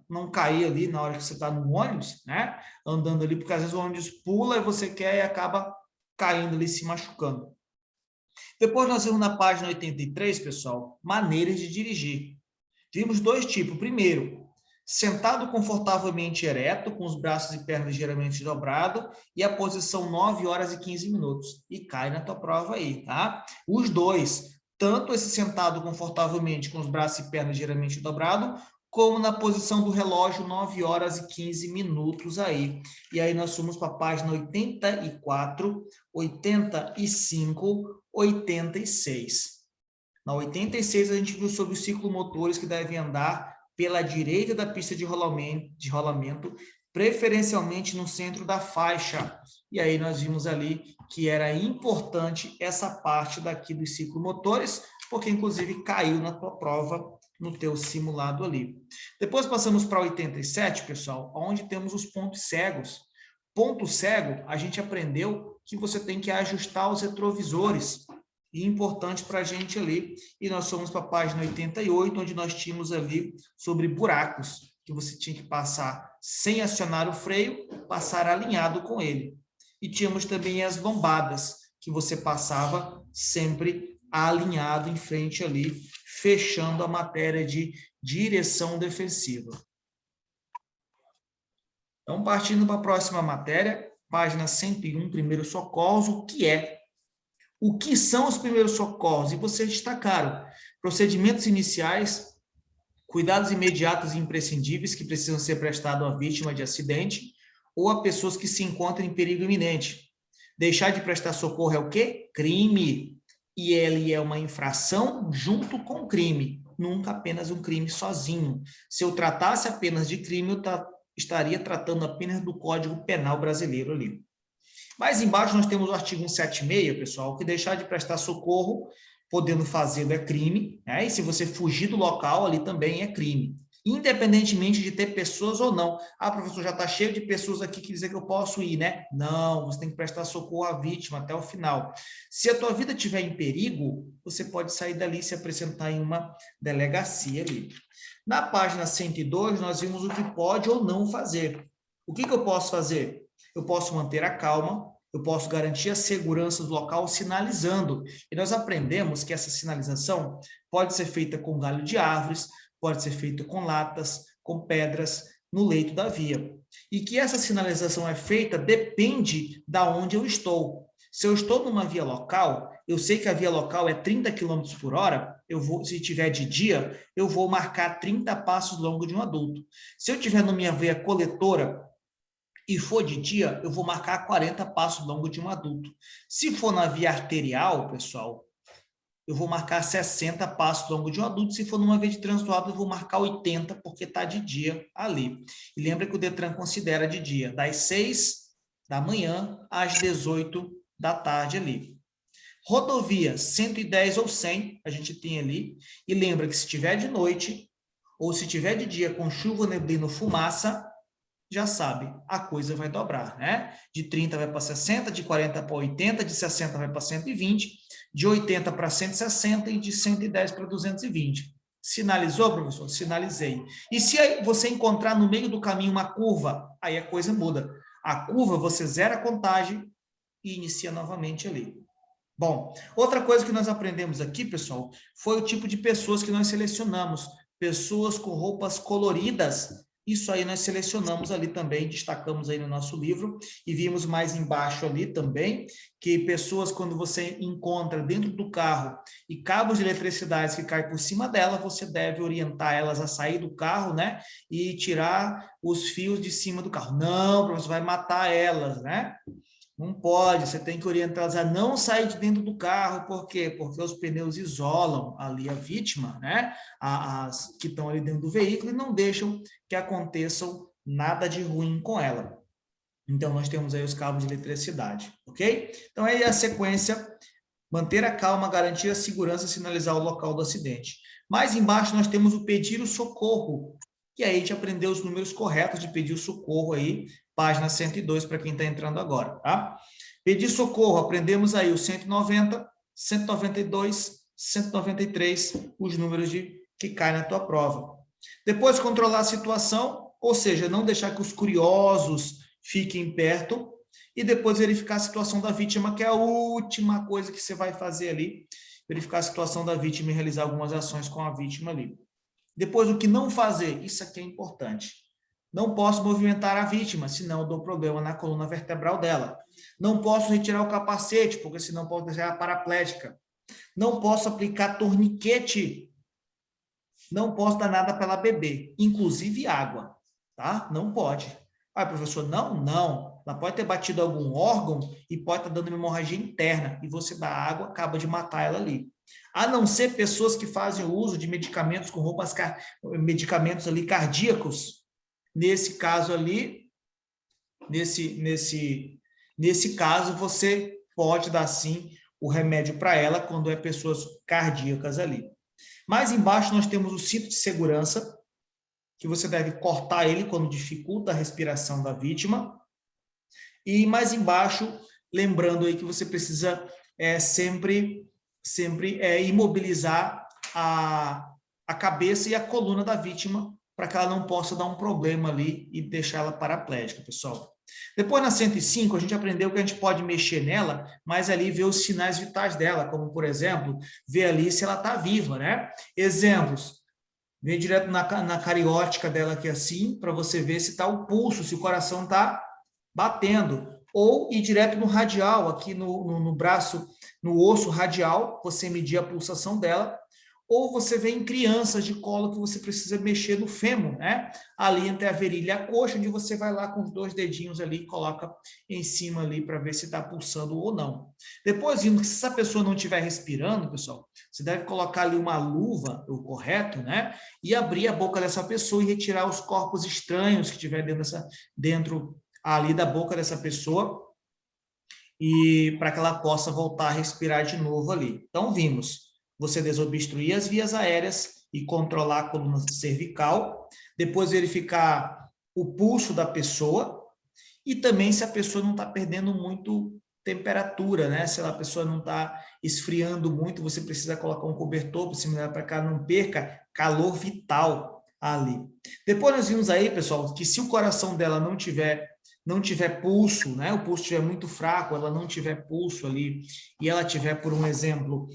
S1: não cair ali na hora que você está no ônibus, né? Andando ali, porque às vezes o ônibus pula e você quer e acaba caindo ali, se machucando. Depois nós vimos na página 83, pessoal, maneiras de dirigir. Vimos 2 tipos. Primeiro, sentado confortavelmente ereto, com os braços e pernas ligeiramente dobrados, e a posição 9 horas e 15 minutos. E cai na tua prova aí, tá? Os dois, tanto esse sentado confortavelmente com os braços e pernas ligeiramente dobrados, como na posição do relógio 9 horas e 15 minutos aí. E aí nós fomos para a página 84, 85, 86. Na 86 a gente viu sobre os ciclomotores que devem andar pela direita da pista de rolamento, preferencialmente no centro da faixa. E aí nós vimos ali que era importante essa parte daqui dos ciclomotores, porque inclusive caiu na tua prova, no teu simulado ali. Depois passamos para 87, pessoal, onde temos os pontos cegos. Ponto cego, a gente aprendeu que você tem que ajustar os retrovisores. E importante para a gente ali. E nós fomos para a página 88, onde nós tínhamos ali sobre buracos, que você tinha que passar sem acionar o freio, passar alinhado com ele. E tínhamos também as lombadas, que você passava sempre alinhado em frente ali, fechando a matéria de direção defensiva. Então, partindo para a próxima matéria, página 101, primeiros socorros, o que são os primeiros socorros? E vocês destacaram procedimentos iniciais, cuidados imediatos e imprescindíveis que precisam ser prestados à vítima de acidente ou a pessoas que se encontram em perigo iminente. Deixar de prestar socorro é o quê? Crime. E ele é uma infração junto com o crime, nunca apenas um crime sozinho. Se eu tratasse apenas de crime, eu estaria tratando apenas do Código Penal brasileiro ali. Mais embaixo nós temos o artigo 176, pessoal, que deixar de prestar socorro, podendo fazê-lo é crime, né? E se você fugir do local, ali também é crime. Independentemente de ter pessoas ou não. Ah, professor, já está cheio de pessoas aqui que dizem que eu posso ir, né? Não, você tem que prestar socorro à vítima até o final. Se a tua vida estiver em perigo, você pode sair dali e se apresentar em uma delegacia ali. Na página 102, nós vimos o que pode ou não fazer. O que eu posso fazer? Eu posso manter a calma, eu posso garantir a segurança do local sinalizando. E nós aprendemos que essa sinalização pode ser feita com galho de árvores, pode ser feita com latas, com pedras, no leito da via. E que essa sinalização é feita depende da onde eu estou. Se eu estou numa via local, eu sei que a via local é 30 km por hora, se tiver de dia, eu vou marcar 30 passos longos de um adulto. Se eu estiver na minha via coletora, e for de dia, eu vou marcar 40 passos longos de um adulto. Se for na via arterial, pessoal, eu vou marcar 60 passos longos de um adulto. Se for numa via de trânsito rápido, eu vou marcar 80, porque está de dia ali. E lembra que o Detran considera de dia, das 6 da manhã às 18 da tarde ali. Rodovia 110 ou 100, a gente tem ali. E lembra que se tiver de noite, ou se tiver de dia com chuva, neblina ou fumaça, já sabe, a coisa vai dobrar, né? De 30 vai para 60, de 40 para 80, de 60 vai para 120, de 80 para 160 e de 110 para 220. Sinalizou, professor? Sinalizei. E se você encontrar no meio do caminho uma curva, aí a coisa muda. A curva, você zera a contagem e inicia novamente ali. Bom, outra coisa que nós aprendemos aqui, pessoal, foi o tipo de pessoas que nós selecionamos. Pessoas com roupas coloridas. Isso aí nós selecionamos ali também, destacamos aí no nosso livro, e vimos mais embaixo ali também, que pessoas, quando você encontra dentro do carro e cabos de eletricidade que caem por cima dela, você deve orientar elas a sair do carro, né, e tirar os fios de cima do carro. Não, você vai matar elas, né? Não pode, você tem que orientá-las a não sair de dentro do carro, por quê? Porque os pneus isolam ali a vítima, né? As que estão ali dentro do veículo e não deixam que aconteçam nada de ruim com ela. Então, nós temos aí os cabos de eletricidade, ok? Então, aí a sequência, manter a calma, garantir a segurança, sinalizar o local do acidente. Mais embaixo, nós temos o pedir o socorro, e aí a gente aprendeu os números corretos de pedir o socorro aí, página 102 para quem está entrando agora, tá? Pedir socorro, aprendemos aí o 190, 192, 193, os números que caem na tua prova. Depois, controlar a situação, ou seja, não deixar que os curiosos fiquem perto, e depois verificar a situação da vítima, que é a última coisa que você vai fazer ali, verificar a situação da vítima e realizar algumas ações com a vítima ali. Depois, o que não fazer? Isso aqui é importante. Não posso movimentar a vítima, senão eu dou problema na coluna vertebral dela. Não posso retirar o capacete, porque senão posso deixar ela paraplégica. Não posso aplicar torniquete. Não posso dar nada para ela beber, inclusive água, tá? Não pode. Ah, professor, não, não. Ela pode ter batido algum órgão e pode estar dando uma hemorragia interna, e você dá água, acaba de matar ela ali. A não ser pessoas que fazem uso de medicamentos com medicamentos ali cardíacos. Nesse caso ali, nesse caso, você pode dar sim o remédio para ela quando é pessoas cardíacas ali. Mais embaixo nós temos o cinto de segurança, que você deve cortar ele quando dificulta a respiração da vítima. E mais embaixo, lembrando aí que você precisa sempre imobilizar a cabeça e a coluna da vítima para que ela não possa dar um problema ali e deixar ela paraplégica, pessoal. Depois, na 105, a gente aprendeu que a gente pode mexer nela, mas ali ver os sinais vitais dela, como, por exemplo, ver ali se ela está viva, né? Exemplos. Vem direto na cariótica dela aqui assim, para você ver se está o pulso, se o coração está batendo. Ou ir direto no radial, aqui no braço, no osso radial, você medir a pulsação dela. Ou você vê em crianças de colo que você precisa mexer no fêmur, né? Ali entre a virilha e a coxa, onde você vai lá com os 2 dedinhos ali e coloca em cima ali para ver se está pulsando ou não. Depois, se essa pessoa não estiver respirando, pessoal, você deve colocar ali uma luva, o correto, né? E abrir a boca dessa pessoa e retirar os corpos estranhos que tiver dentro ali da boca dessa pessoa, e para que ela possa voltar a respirar de novo ali. Então, vimos você desobstruir as vias aéreas e controlar a coluna cervical, depois verificar o pulso da pessoa e também se a pessoa não está perdendo muito temperatura, né? Se a pessoa não está esfriando muito, você precisa colocar um cobertor para que ela não perca calor vital ali. Depois nós vimos aí, pessoal, que se o coração dela não tiver pulso, né? O pulso estiver muito fraco, ela não tiver pulso ali, e ela tiver, por um exemplo,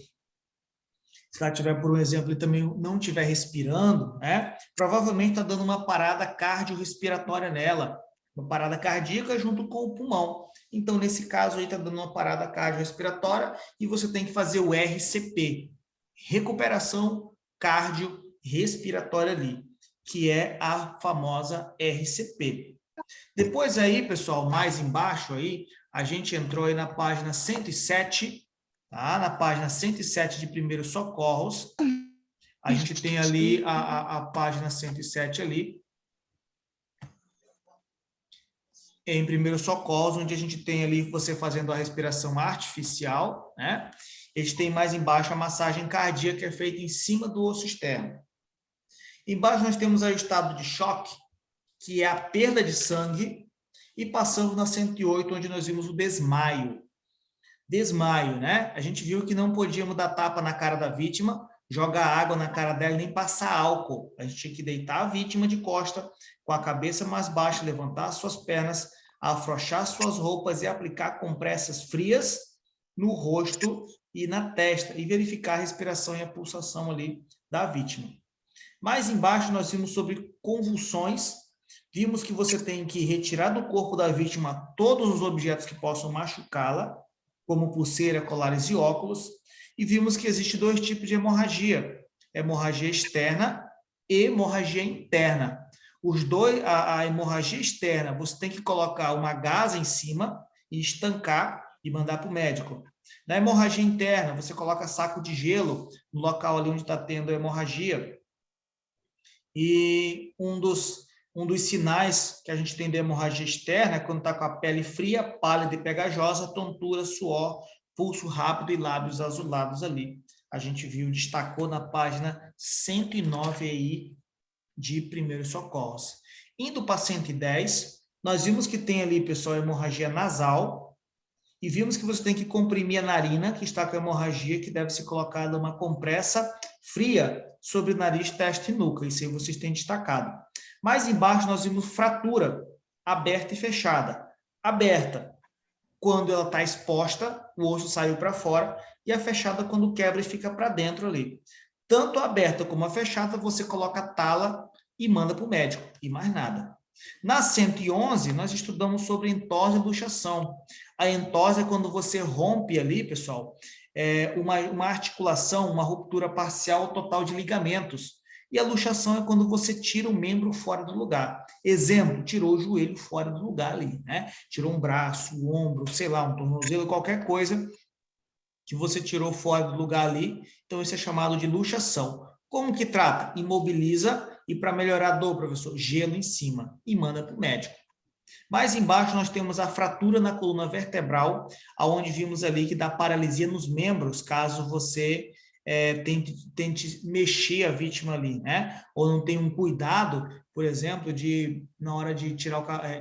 S1: se ela tiver, por um exemplo, e também não estiver respirando, né? Provavelmente está dando uma parada cardiorrespiratória nela, uma parada cardíaca junto com o pulmão. Então, nesse caso aí, está dando uma parada cardiorrespiratória e você tem que fazer o RCP, recuperação cardiorrespiratória ali, que é a famosa RCP. Depois aí, pessoal, mais embaixo aí, a gente entrou aí na página 107, tá? Na página 107 de primeiros socorros, a gente tem ali a página 107 ali, em primeiros socorros, onde a gente tem ali você fazendo a respiração artificial, né? A gente tem mais embaixo a massagem cardíaca, que é feita em cima do osso externo. Embaixo nós temos aí o estado de choque, que é a perda de sangue, e passamos na 108, onde nós vimos o desmaio. Desmaio, né? A gente viu que não podíamos dar tapa na cara da vítima, jogar água na cara dela, nem passar álcool. A gente tinha que deitar a vítima de costa, com a cabeça mais baixa, levantar suas pernas, afrouxar suas roupas e aplicar compressas frias no rosto e na testa, e verificar a respiração e a pulsação ali da vítima. Mais embaixo nós vimos sobre convulsões. Vimos que você tem que retirar do corpo da vítima todos os objetos que possam machucá-la, como pulseira, colares e óculos. E vimos que existe 2 tipos de hemorragia: hemorragia externa e hemorragia interna. A hemorragia externa, você tem que colocar uma gasa em cima e estancar e mandar para o médico. Na hemorragia interna, você coloca saco de gelo no local ali onde está tendo a hemorragia. E um dos sinais que a gente tem de hemorragia externa é quando está com a pele fria, pálida e pegajosa, tontura, suor, pulso rápido e lábios azulados ali. A gente viu, destacou na página 109 aí de primeiros socorros. Indo para 110, nós vimos que tem ali, pessoal, hemorragia nasal, e vimos que você tem que comprimir a narina, que está com hemorragia, que deve ser colocada uma compressa fria sobre o nariz, testa e nuca. Isso aí vocês têm destacado. Mais embaixo nós vimos fratura, aberta e fechada. Aberta, quando ela está exposta, o osso saiu para fora, e a fechada quando quebra e fica para dentro ali. Tanto a aberta como a fechada, você coloca a tala e manda para o médico, e mais nada. Na 111, nós estudamos sobre entose e luxação. A entose é quando você rompe ali, pessoal, uma articulação, uma ruptura parcial ou total de ligamentos. E a luxação é quando você tira o membro fora do lugar. Exemplo, tirou o joelho fora do lugar ali, né? Tirou um braço, um ombro, sei lá, um tornozelo, qualquer coisa que você tirou fora do lugar ali. Então, isso é chamado de luxação. Como que trata? Imobiliza e, para melhorar a dor, professor, gelo em cima e manda para o médico. Mais embaixo nós temos a fratura na coluna vertebral, aonde vimos ali que dá paralisia nos membros, caso você tente mexer a vítima ali, né? Ou não tenha um cuidado, por exemplo, na hora de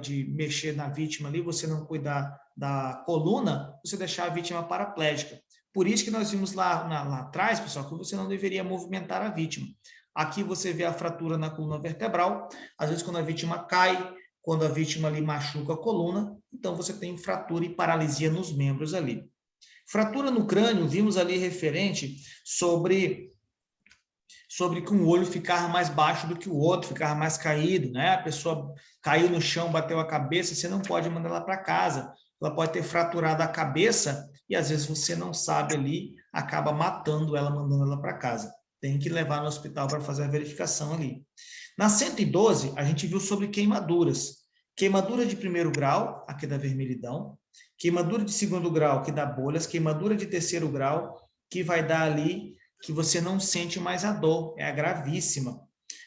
S1: de mexer na vítima ali, você não cuidar da coluna, você deixar a vítima paraplégica. Por isso que nós vimos lá atrás, pessoal, que você não deveria movimentar a vítima. Aqui você vê a fratura na coluna vertebral, às vezes quando a vítima cai, quando a vítima ali machuca a coluna, então você tem fratura e paralisia nos membros ali. Fratura no crânio, vimos ali referente sobre que um olho ficar mais baixo do que o outro, ficar mais caído, né? A pessoa caiu no chão, bateu a cabeça, você não pode mandar ela para casa. Ela pode ter fraturado a cabeça e às vezes você não sabe ali, acaba matando ela, mandando ela para casa. Tem que levar no hospital para fazer a verificação ali. Na 112, a gente viu sobre queimaduras. Queimadura de primeiro grau, aqui da vermelhidão. Queimadura de segundo grau, que dá bolhas. Queimadura de terceiro grau, que vai dar ali, que você não sente mais a dor. É a gravíssima.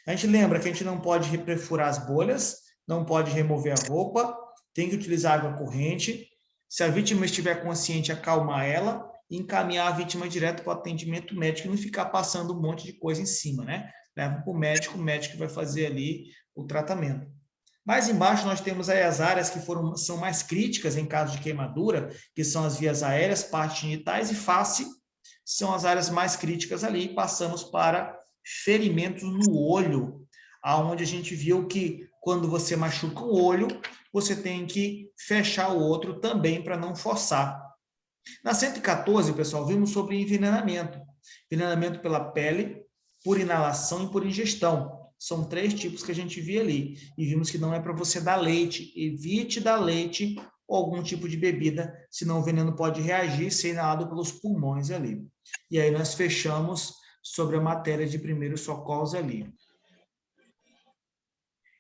S1: A gente lembra que a gente não pode perfurar as bolhas, não pode remover a roupa, tem que utilizar água corrente. Se a vítima estiver consciente, acalmar ela e encaminhar a vítima direto para o atendimento médico e não ficar passando um monte de coisa em cima, né? Leva para o médico vai fazer ali o tratamento. Mais embaixo nós temos aí as áreas que são mais críticas em caso de queimadura, que são as vias aéreas, partes genitais e face, são as áreas mais críticas ali. Passamos para ferimentos no olho, aonde a gente viu que quando você machuca um olho, você tem que fechar o outro também para não forçar. Na 114, pessoal, vimos sobre envenenamento. Envenenamento pela pele, por inalação e por ingestão. São 3 tipos que a gente via ali. E vimos que não é para você dar leite. Evite dar leite ou algum tipo de bebida, senão o veneno pode reagir e ser inalado pelos pulmões ali. E aí nós fechamos sobre a matéria de primeiros socorros ali.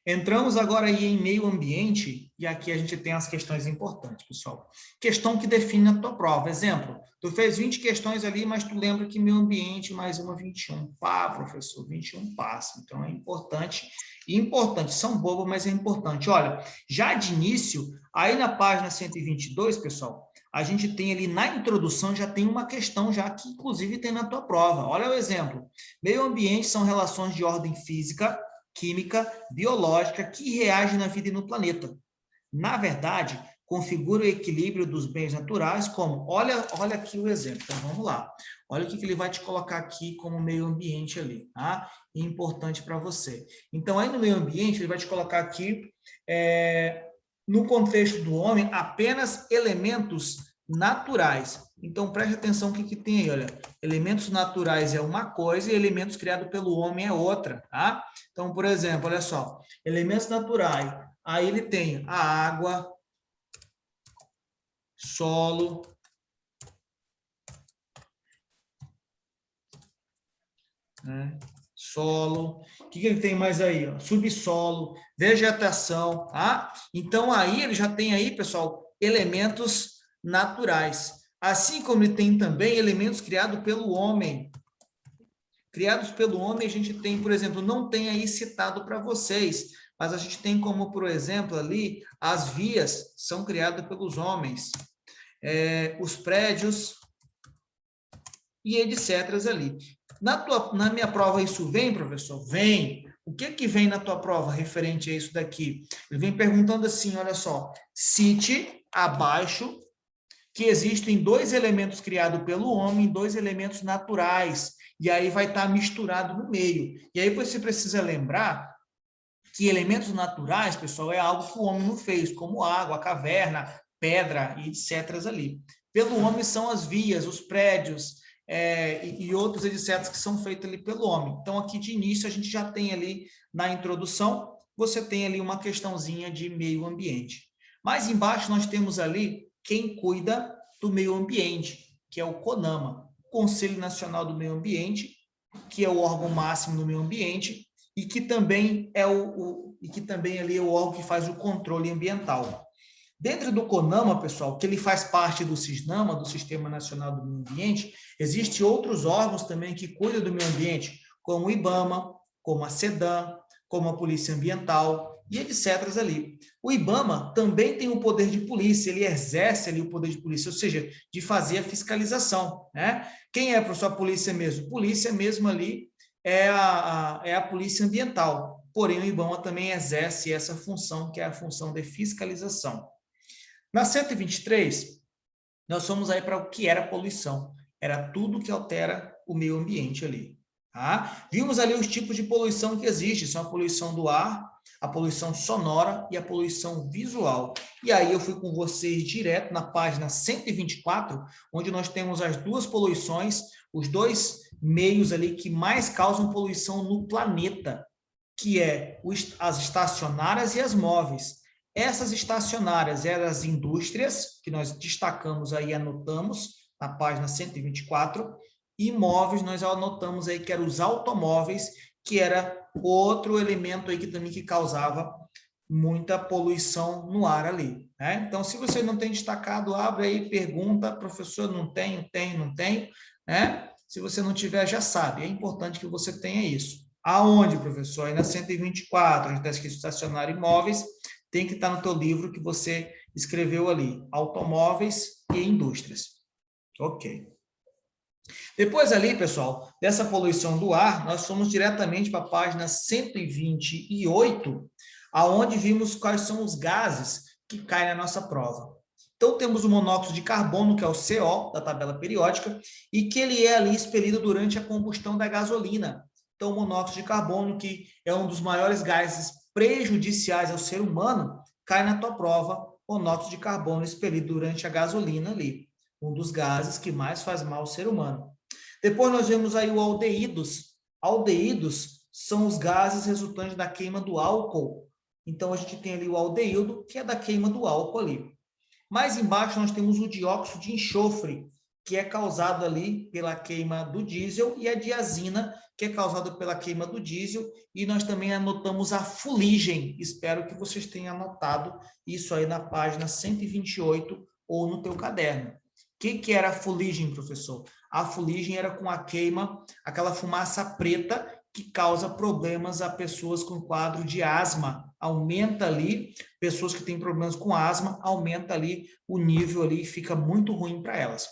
S1: Entramos agora aí em meio ambiente, e aqui a gente tem as questões importantes, pessoal. Questão que define a tua prova. Exemplo, tu fez 20 questões ali, mas tu lembra que meio ambiente mais uma 21. Pá, professor, 21 passa. Então é importante. E importante, são bobas, mas é importante. Olha, já de início, aí na página 122, pessoal, a gente tem ali na introdução, já tem uma questão já que inclusive tem na tua prova. Olha o exemplo. Meio ambiente são relações de ordem física, química, biológica, que reage na vida e no planeta. Na verdade, configura o equilíbrio dos bens naturais como, olha aqui o exemplo, então vamos lá. Olha o que ele vai te colocar aqui como meio ambiente ali, tá? Importante para você. Então, aí no meio ambiente, ele vai te colocar aqui, no contexto do homem, apenas elementos naturais. Então, preste atenção o que tem aí, olha. Elementos naturais é uma coisa e elementos criados pelo homem é outra, tá? Então, por exemplo, olha só. Elementos naturais. Aí ele tem a água, solo, né? Solo. O que ele tem mais aí? Ó? Subsolo, vegetação, tá? Então, aí ele já tem aí, pessoal, elementos naturais. Assim como ele tem também elementos criados pelo homem. Criados pelo homem, a gente tem, por exemplo, não tem aí citado para vocês, mas a gente tem como, por exemplo, ali, as vias são criadas pelos homens. Os prédios e etc. ali. Na minha prova isso vem, professor? Vem. O que vem na tua prova referente a isso daqui? Ele vem perguntando assim, olha só, cite abaixo que existem 2 elementos criados pelo homem, 2 elementos naturais, e aí vai estar misturado no meio. E aí você precisa lembrar que elementos naturais, pessoal, é algo que o homem não fez, como água, caverna, pedra e etc. ali. Pelo homem são as vias, os prédios, e outros etc. que são feitos ali pelo homem. Então, aqui de início, a gente já tem ali na introdução, você tem ali uma questãozinha de meio ambiente. Mais embaixo, nós temos ali quem cuida do meio ambiente, que é o CONAMA, Conselho Nacional do Meio Ambiente, que é o órgão máximo do meio ambiente, e que também é ali é o órgão que faz o controle ambiental. Dentro do CONAMA, pessoal, que ele faz parte do SISNAMA, do Sistema Nacional do Meio Ambiente, existem outros órgãos também que cuidam do meio ambiente, como o IBAMA, como a SEDAM, como a Polícia Ambiental, e etc. ali. O IBAMA também tem o poder de polícia, ele exerce ali o poder de polícia, ou seja, de fazer a fiscalização, né? Quem é, professor, a polícia mesmo? Polícia mesmo ali é a Polícia Ambiental, porém o IBAMA também exerce essa função, que é a função de fiscalização. Na 123, nós fomos aí para o que era poluição. Era tudo que altera o meio ambiente ali. Tá? Vimos ali os tipos de poluição que existem. São a poluição do ar, a poluição sonora e a poluição visual. E aí eu fui com vocês direto na página 124, onde nós temos as duas poluições, os dois meios ali que mais causam poluição no planeta, que é as estacionárias e as móveis. Essas estacionárias eram as indústrias, que nós destacamos aí, anotamos na página 124, e imóveis nós anotamos aí que eram os automóveis, que era outro elemento aí que também que causava muita poluição no ar ali, né? Então, se você não tem destacado, abre aí, pergunta, professor, não tenho, né? Se você não tiver, já sabe, é importante que você tenha isso. Aonde, professor? Aí na 124, a gente está escrito estacionário e imóveis, tem que estar no teu livro que você escreveu ali, automóveis e indústrias. Ok. Depois ali, pessoal, dessa poluição do ar, nós fomos diretamente para a página 128, aonde vimos quais são os gases que caem na nossa prova. Então, temos o monóxido de carbono, que é o CO, da tabela periódica, e que ele é ali expelido durante a combustão da gasolina. Então, o monóxido de carbono, que é um dos maiores gases prejudiciais ao ser humano, cai na tua prova, monóxido de carbono expelido durante a gasolina ali, um dos gases que mais faz mal ao ser humano. Depois nós vemos aí o aldeídos. Aldeídos são os gases resultantes da queima do álcool. Então, a gente tem ali o aldeído, que é da queima do álcool ali. Mais embaixo, nós temos o dióxido de enxofre, que é causado ali pela queima do diesel, e a diazina, que é causada pela queima do diesel, e nós também anotamos a fuligem. Espero que vocês tenham anotado isso aí na página 128 ou no teu caderno. O que era a fuligem, professor? A fuligem era com a queima, aquela fumaça preta que causa problemas a pessoas com quadro de asma. Aumenta ali, pessoas que têm problemas com asma, aumenta ali o nível ali, fica muito ruim para elas.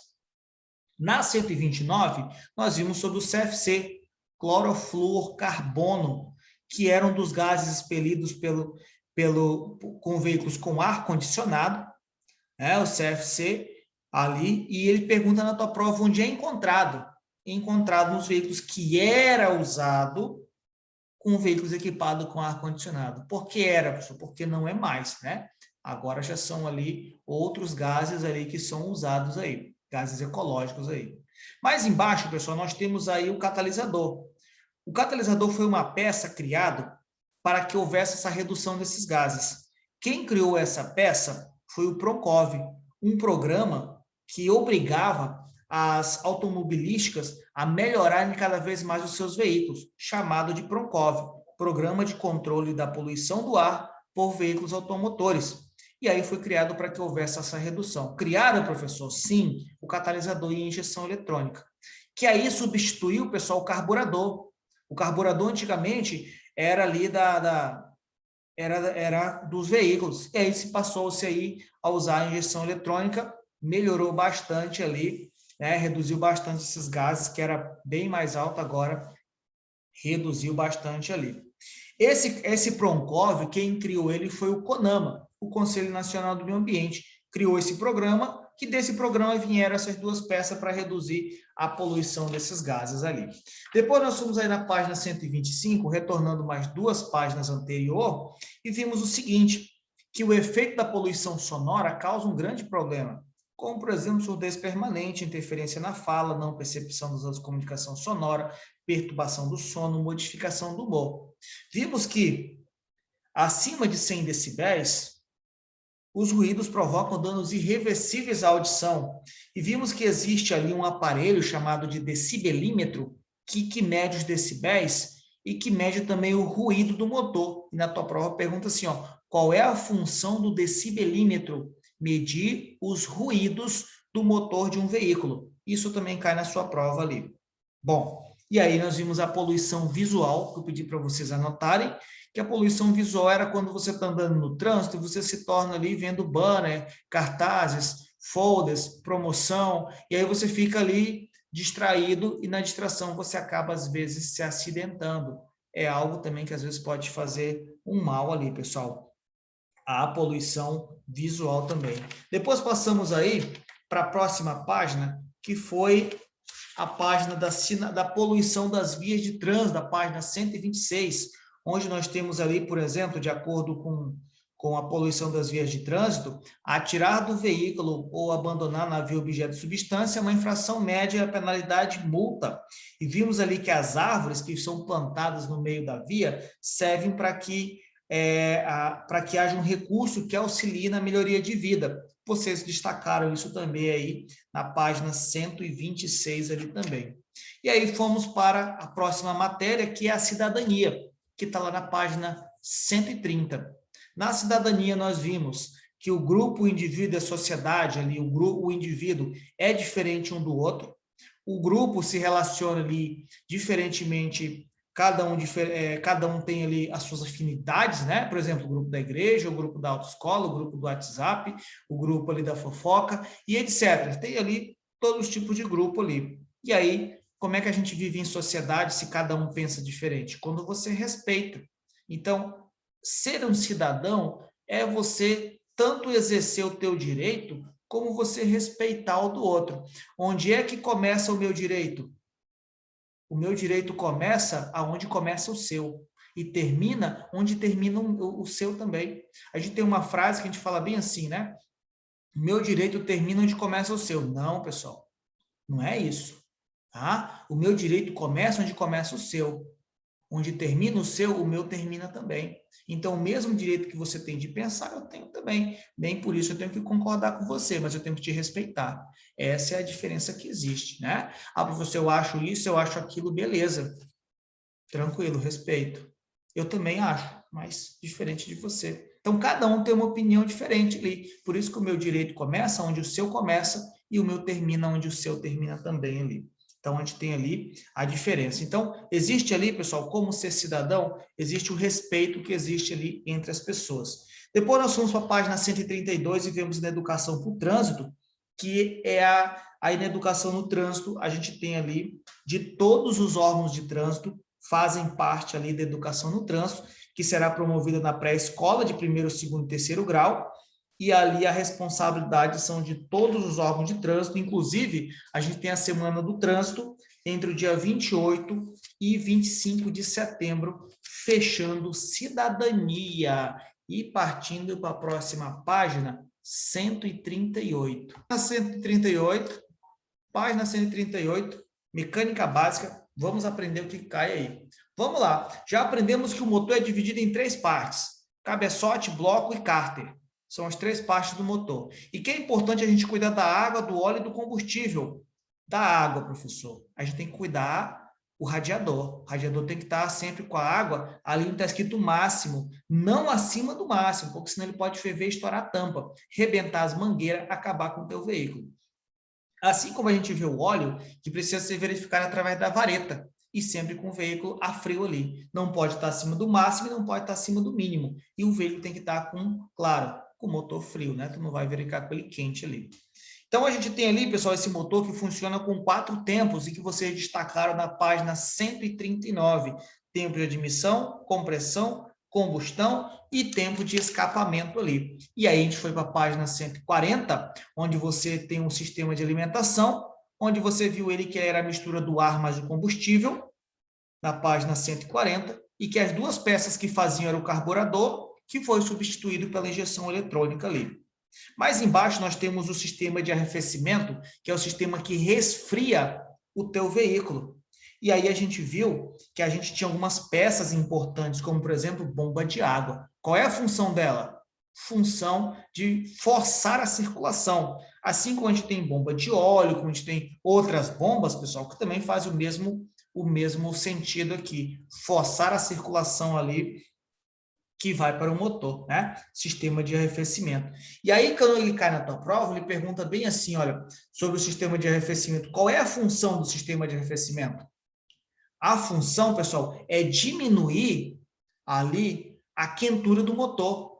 S1: Na 129, nós vimos sobre o CFC, clorofluorcarbono, que era um dos gases expelidos com veículos com ar-condicionado, né, o CFC, ali, e ele pergunta na tua prova onde é encontrado. Encontrado nos veículos que era usado com veículos equipados com ar-condicionado. Por que era, professor? Porque não é mais, né? Agora já são ali outros gases ali que são usados aí, gases ecológicos aí. Mais embaixo, pessoal, nós temos aí o catalisador. O catalisador foi uma peça criada para que houvesse essa redução desses gases. Quem criou essa peça foi o Proncov, um programa que obrigava as automobilísticas a melhorarem cada vez mais os seus veículos, chamado de Proncov, Programa de Controle da Poluição do Ar por Veículos Automotores. E aí foi criado para que houvesse essa redução. Criaram, professor? Sim, o catalisador e injeção eletrônica, que aí substituiu, pessoal, o carburador. O carburador, antigamente, era ali era dos veículos. E aí se passou-se aí a usar a injeção eletrônica, melhorou bastante ali, né? Reduziu bastante esses gases, que era bem mais alto, agora reduziu bastante ali. Esse Proncov, quem criou ele foi o CONAMA, o Conselho Nacional do Meio Ambiente, criou esse programa, que desse programa vieram essas duas peças para reduzir a poluição desses gases ali. Depois nós fomos aí na página 125, retornando mais duas páginas anterior, e vimos o seguinte, que o efeito da poluição sonora causa um grande problema. como, por exemplo, surdez permanente, interferência na fala, não percepção das comunicação sonora, perturbação do sono, modificação do humor. Vimos que, acima de 100 decibéis, os ruídos provocam danos irreversíveis à audição. E vimos que existe ali um aparelho chamado de decibelímetro, que mede os decibéis e que mede também o ruído do motor. E na tua prova pergunta assim, ó, qual é a função do decibelímetro? Medir os ruídos do motor de um veículo. Isso também cai na sua prova ali. Bom, e aí nós vimos a poluição visual, que eu pedi para vocês anotarem, que a poluição visual era quando você está andando no trânsito e você se torna ali vendo banner, cartazes, folders, promoção, e aí você fica ali distraído e na distração você acaba, às vezes, se acidentando. É algo também que, às vezes, pode fazer um mal ali, pessoal. A poluição visual também. Depois passamos aí para a próxima página, que foi a página da poluição das vias de trânsito, da página 126, onde nós temos ali, por exemplo, de acordo com a poluição das vias de trânsito, atirar do veículo ou abandonar navio objeto de substância é uma infração média, a penalidade multa. E vimos ali que as árvores que são plantadas no meio da via servem para que haja um recurso que auxilie na melhoria de vida. Vocês destacaram isso também aí na página 126 ali também. E aí fomos para a próxima matéria, que é a cidadania, que está lá na página 130. Na cidadania nós vimos que o grupo, o indivíduo e a sociedade, ali, o indivíduo é diferente um do outro, o grupo se relaciona ali diferentemente, cada um tem ali as suas afinidades, né? Por exemplo, o grupo da igreja, o grupo da autoescola, o grupo do WhatsApp, o grupo ali da fofoca e etc. Tem ali todos os tipos de grupo ali. E aí, como é que a gente vive em sociedade se cada um pensa diferente? Quando você respeita. Então, ser um cidadão é você tanto exercer o teu direito, como você respeitar o do outro. Onde é que começa o meu direito? O meu direito começa aonde começa o seu e termina onde termina o seu também. A gente tem uma frase que a gente fala bem assim, né? Meu direito termina onde começa o seu. Não, pessoal, não é isso. Tá? O meu direito começa onde começa o seu. Onde termina o seu, o meu termina também. Então, o mesmo direito que você tem de pensar, eu tenho também. Nem por isso eu tenho que concordar com você, mas eu tenho que te respeitar. Essa é a diferença que existe, né? Ah, professor, eu acho isso, eu acho aquilo, beleza. Tranquilo, respeito. Eu também acho, mas diferente de você. Então, cada um tem uma opinião diferente ali. Por isso que o meu direito começa onde o seu começa e o meu termina onde o seu termina também ali. Então, a gente tem ali a diferença. Então, existe ali, pessoal, como ser cidadão, existe o respeito que existe ali entre as pessoas. Depois nós fomos para a página 132 e vemos na educação para o trânsito, que é aí na educação no trânsito, a gente tem ali de todos os órgãos de trânsito, fazem parte ali da educação no trânsito, que será promovida na pré-escola de primeiro, segundo e terceiro grau, e ali a responsabilidade são de todos os órgãos de trânsito, inclusive a gente tem a Semana do Trânsito entre o dia 28 e 25 de setembro, fechando cidadania e partindo para a próxima página, 138. Na 138, página 138, mecânica básica, vamos aprender o que cai aí. Vamos lá, já aprendemos que o motor é dividido em 3 partes, cabeçote, bloco e cárter. São as 3 partes do motor. E que é importante a gente cuidar da água, do óleo e do combustível. Da água, professor. A gente tem que cuidar o radiador. O radiador tem que estar sempre com a água, ali está escrito máximo, não acima do máximo, porque senão ele pode ferver e estourar a tampa, rebentar as mangueiras, acabar com o teu veículo. Assim como a gente vê o óleo, que precisa ser verificado através da vareta, e sempre com o veículo a frio ali. Não pode estar acima do máximo e não pode estar acima do mínimo. E o veículo tem que estar com, claro, com o motor frio, né? Tu não vai verificar com ele quente ali. Então, a gente tem ali, pessoal, esse motor que funciona com 4 tempos e que vocês destacaram na página 139. Tempo de admissão, compressão, combustão e tempo de escapamento ali. E aí a gente foi para a página 140, onde você tem um sistema de alimentação, onde você viu ele que era a mistura do ar mais o combustível, na página 140, e que as 2 peças que faziam era o carburador, que foi substituído pela injeção eletrônica ali. Mais embaixo nós temos o sistema de arrefecimento, que é o sistema que resfria o teu veículo. E aí a gente viu que a gente tinha algumas peças importantes, como, por exemplo, bomba de água. Qual é a função dela? Função de forçar a circulação. Assim como a gente tem bomba de óleo, como a gente tem outras bombas, pessoal, que também faz o mesmo sentido aqui. Forçar a circulação ali que vai para o motor, né? Sistema de arrefecimento. E aí, quando ele cai na tua prova, ele pergunta bem assim, olha, sobre o sistema de arrefecimento. Qual é a função do sistema de arrefecimento? A função, pessoal, é diminuir ali a quentura do motor.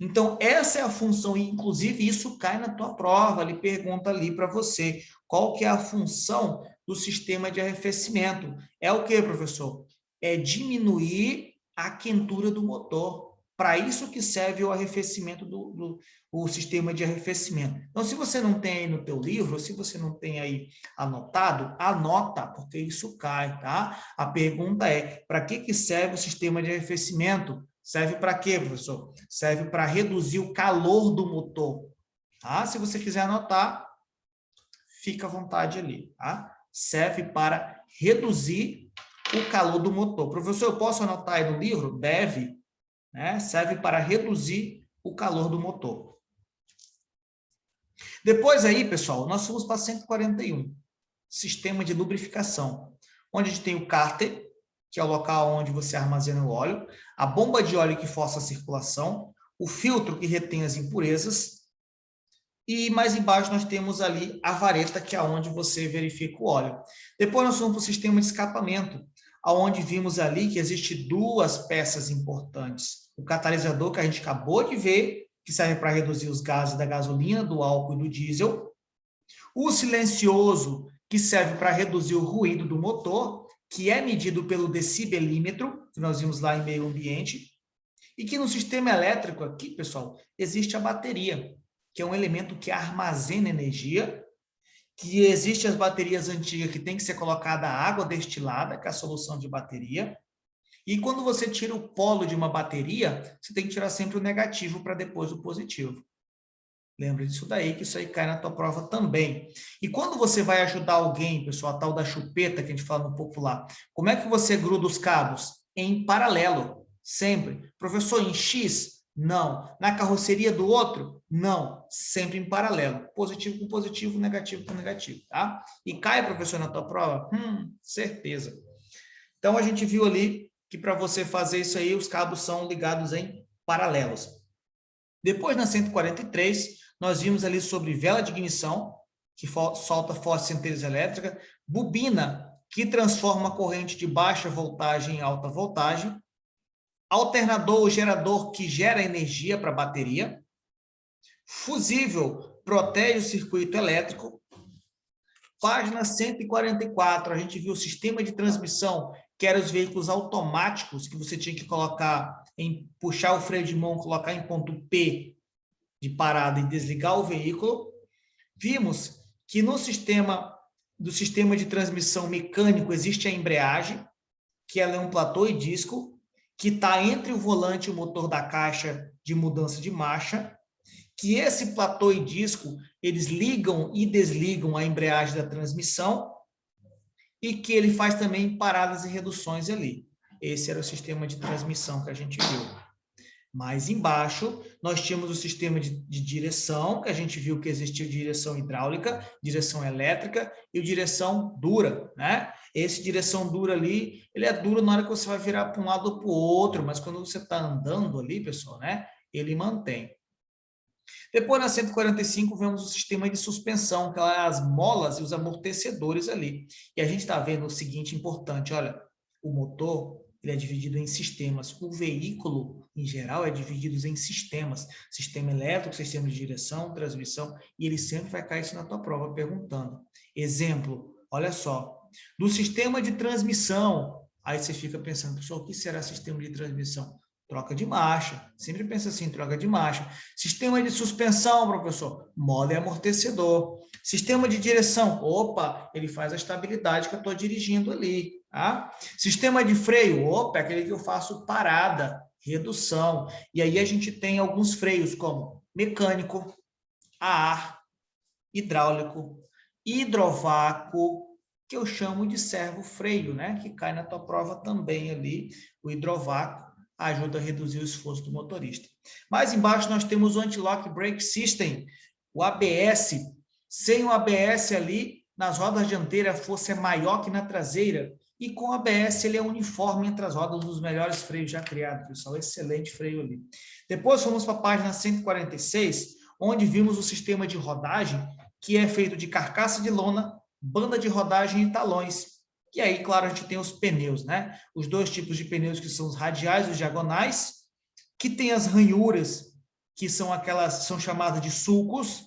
S1: Então, essa é a função, e inclusive isso cai na tua prova, ele pergunta ali para você, qual que é a função do sistema de arrefecimento? É o que, professor? É diminuir a quentura do motor. Para isso que serve o arrefecimento o sistema de arrefecimento. Então, se você não tem aí no teu livro, se você não tem aí anotado, anota, porque isso cai, tá? A pergunta é, para que serve o sistema de arrefecimento? Serve para quê, professor? Serve para reduzir o calor do motor, tá? Se você quiser anotar, fica à vontade ali, tá? Serve para reduzir o calor do motor. Professor, eu posso anotar aí no livro? Deve, né? Serve para reduzir o calor do motor. Depois aí, pessoal, nós fomos para 141, sistema de lubrificação, onde a gente tem o cárter, que é o local onde você armazena o óleo, a bomba de óleo que força a circulação, o filtro que retém as impurezas, e mais embaixo nós temos ali a vareta, que é onde você verifica o óleo. Depois nós vamos para o sistema de escapamento, onde vimos ali que existe duas peças importantes. O catalisador, que a gente acabou de ver, que serve para reduzir os gases da gasolina, do álcool e do diesel. O silencioso, que serve para reduzir o ruído do motor, que é medido pelo decibelímetro, que nós vimos lá em meio ambiente. E que no sistema elétrico aqui, pessoal, existe a bateria, que é um elemento que armazena energia, que existe as baterias antigas que tem que ser colocada água destilada, que é a solução de bateria. E quando você tira o polo de uma bateria, você tem que tirar sempre o negativo para depois o positivo. Lembra disso daí, que isso aí cai na tua prova também. E quando você vai ajudar alguém, pessoal, a tal da chupeta que a gente fala no popular, como é que você gruda os cabos? Em paralelo, sempre. Professor, em X? Não. Na carroceria do outro? Não. Sempre em paralelo. Positivo com positivo, negativo com negativo, tá? E cai, professor, na tua prova? Certeza. Então, a gente viu ali que para você fazer isso aí, os cabos são ligados em paralelos. Depois, na 143, nós vimos ali sobre vela de ignição, que solta forte centelha elétrica, bobina, que transforma a corrente de baixa voltagem em alta voltagem, alternador ou gerador, que gera energia para a bateria, fusível, protege o circuito elétrico. Página 144, a gente viu o sistema de transmissão, que eram os veículos automáticos, que você tinha que colocar puxar o freio de mão, colocar em ponto P de parada e desligar o veículo. Vimos que no sistema de transmissão mecânico existe a embreagem, que ela é um platô e disco, que está entre o volante e o motor da caixa de mudança de marcha, que esse platô e disco, eles ligam e desligam a embreagem da transmissão e que ele faz também paradas e reduções ali. Esse era o sistema de transmissão que a gente viu. Mais embaixo, nós tínhamos o sistema de direção, que a gente viu que existia direção hidráulica, direção elétrica e direção dura, né? Esse direção dura ali, ele é duro na hora que você vai virar para um lado ou para o outro, mas quando você está andando ali, pessoal, né? Ele mantém. Depois, na 145, vemos o sistema de suspensão, que é as molas e os amortecedores ali. E a gente está vendo o seguinte importante, olha, o motor ele é dividido em sistemas. O veículo, em geral, é dividido em sistemas. Sistema elétrico, sistema de direção, transmissão, e ele sempre vai cair isso na tua prova perguntando. Exemplo, olha só, do sistema de transmissão, aí você fica pensando, pessoal, o que será sistema de transmissão? Troca de marcha, sempre pensa assim, troca de marcha. Sistema de suspensão, professor, mola e amortecedor. Sistema de direção, opa, ele faz a estabilidade que eu estou dirigindo ali. Tá? Sistema de freio, opa, é aquele que eu faço parada, redução. E aí a gente tem alguns freios, como mecânico, a ar, hidráulico, hidrovácuo, que eu chamo de servo-freio, né? Que cai na tua prova também ali, o hidrovácuo ajuda a reduzir o esforço do motorista. Mais embaixo nós temos o Anti-Lock Brake System, o ABS. Sem o ABS ali, nas rodas dianteiras a força é maior que na traseira, e com o ABS ele é uniforme entre as rodas, dos melhores freios já criados, pessoal, excelente freio ali. Depois fomos para a página 146, onde vimos o sistema de rodagem, que é feito de carcaça de lona, banda de rodagem e talões. E aí, claro, a gente tem os pneus, né? Os dois tipos de pneus, que são os radiais e os diagonais, que tem as ranhuras, que são aquelas, são chamadas de sulcos.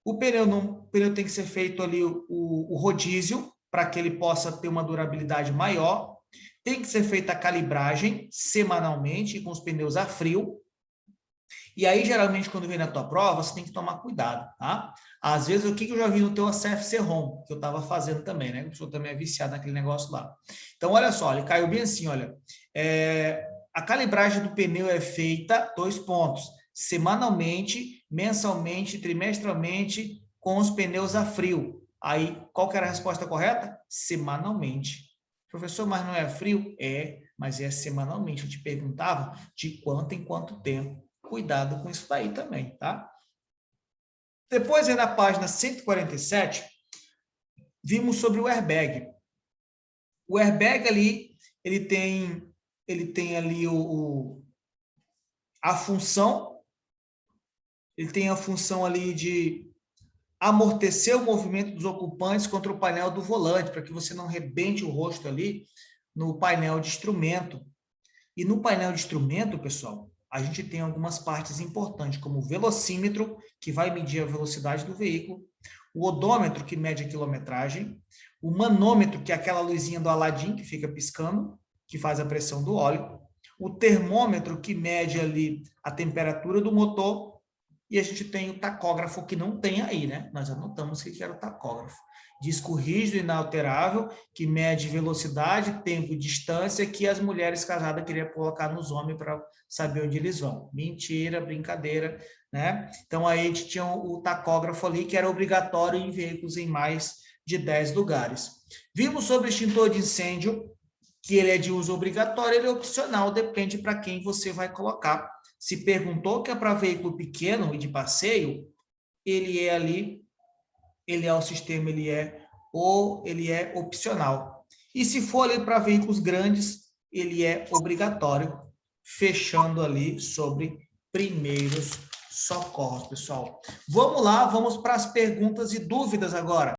S1: O pneu tem que ser feito ali o rodízio, para que ele possa ter uma durabilidade maior. Tem que ser feita a calibragem semanalmente, com os pneus a frio. E aí, geralmente, quando vem na tua prova, você tem que tomar cuidado, tá? Às vezes, o que eu já vi no teu CFC-ROM, que eu estava fazendo também, né? O pessoal também é viciado naquele negócio lá. Então, olha só, ele caiu bem assim, olha. A calibragem do pneu é feita, 2 pontos, semanalmente, mensalmente, trimestralmente, com os pneus a frio. Aí, qual que era a resposta correta? Semanalmente. Professor, mas não é a frio? É, mas é semanalmente. Eu te perguntava de quanto em quanto tempo. Cuidado com isso daí também, tá? Depois, aí na página 147, vimos sobre o airbag. O airbag ali, ele tem ali a função, ele tem a função ali de amortecer o movimento dos ocupantes contra o painel do volante, para que você não rebente o rosto ali no painel de instrumento. E no painel de instrumento, pessoal, a gente tem algumas partes importantes, como o velocímetro, que vai medir a velocidade do veículo, o odômetro, que mede a quilometragem, o manômetro, que é aquela luzinha do Aladim, que fica piscando, que faz a pressão do óleo, o termômetro, que mede ali a temperatura do motor, e a gente tem o tacógrafo, que não tem aí, né? Nós anotamos que era o tacógrafo. Disco rígido e inalterável, que mede velocidade, tempo e distância, que as mulheres casadas queriam colocar nos homens para saber onde eles vão. Mentira, brincadeira, né? Então, aí a gente tinha o tacógrafo ali, que era obrigatório em veículos em mais de 10 lugares. Vimos sobre o extintor de incêndio, que ele é de uso obrigatório, ele é opcional, depende para quem você vai colocar. Se perguntou que é para veículo pequeno e de passeio, ele é ali, ele é o sistema, ele é opcional. E se for ali para veículos grandes, ele é obrigatório, fechando ali sobre primeiros socorros, pessoal. Vamos lá, vamos para as perguntas e dúvidas agora.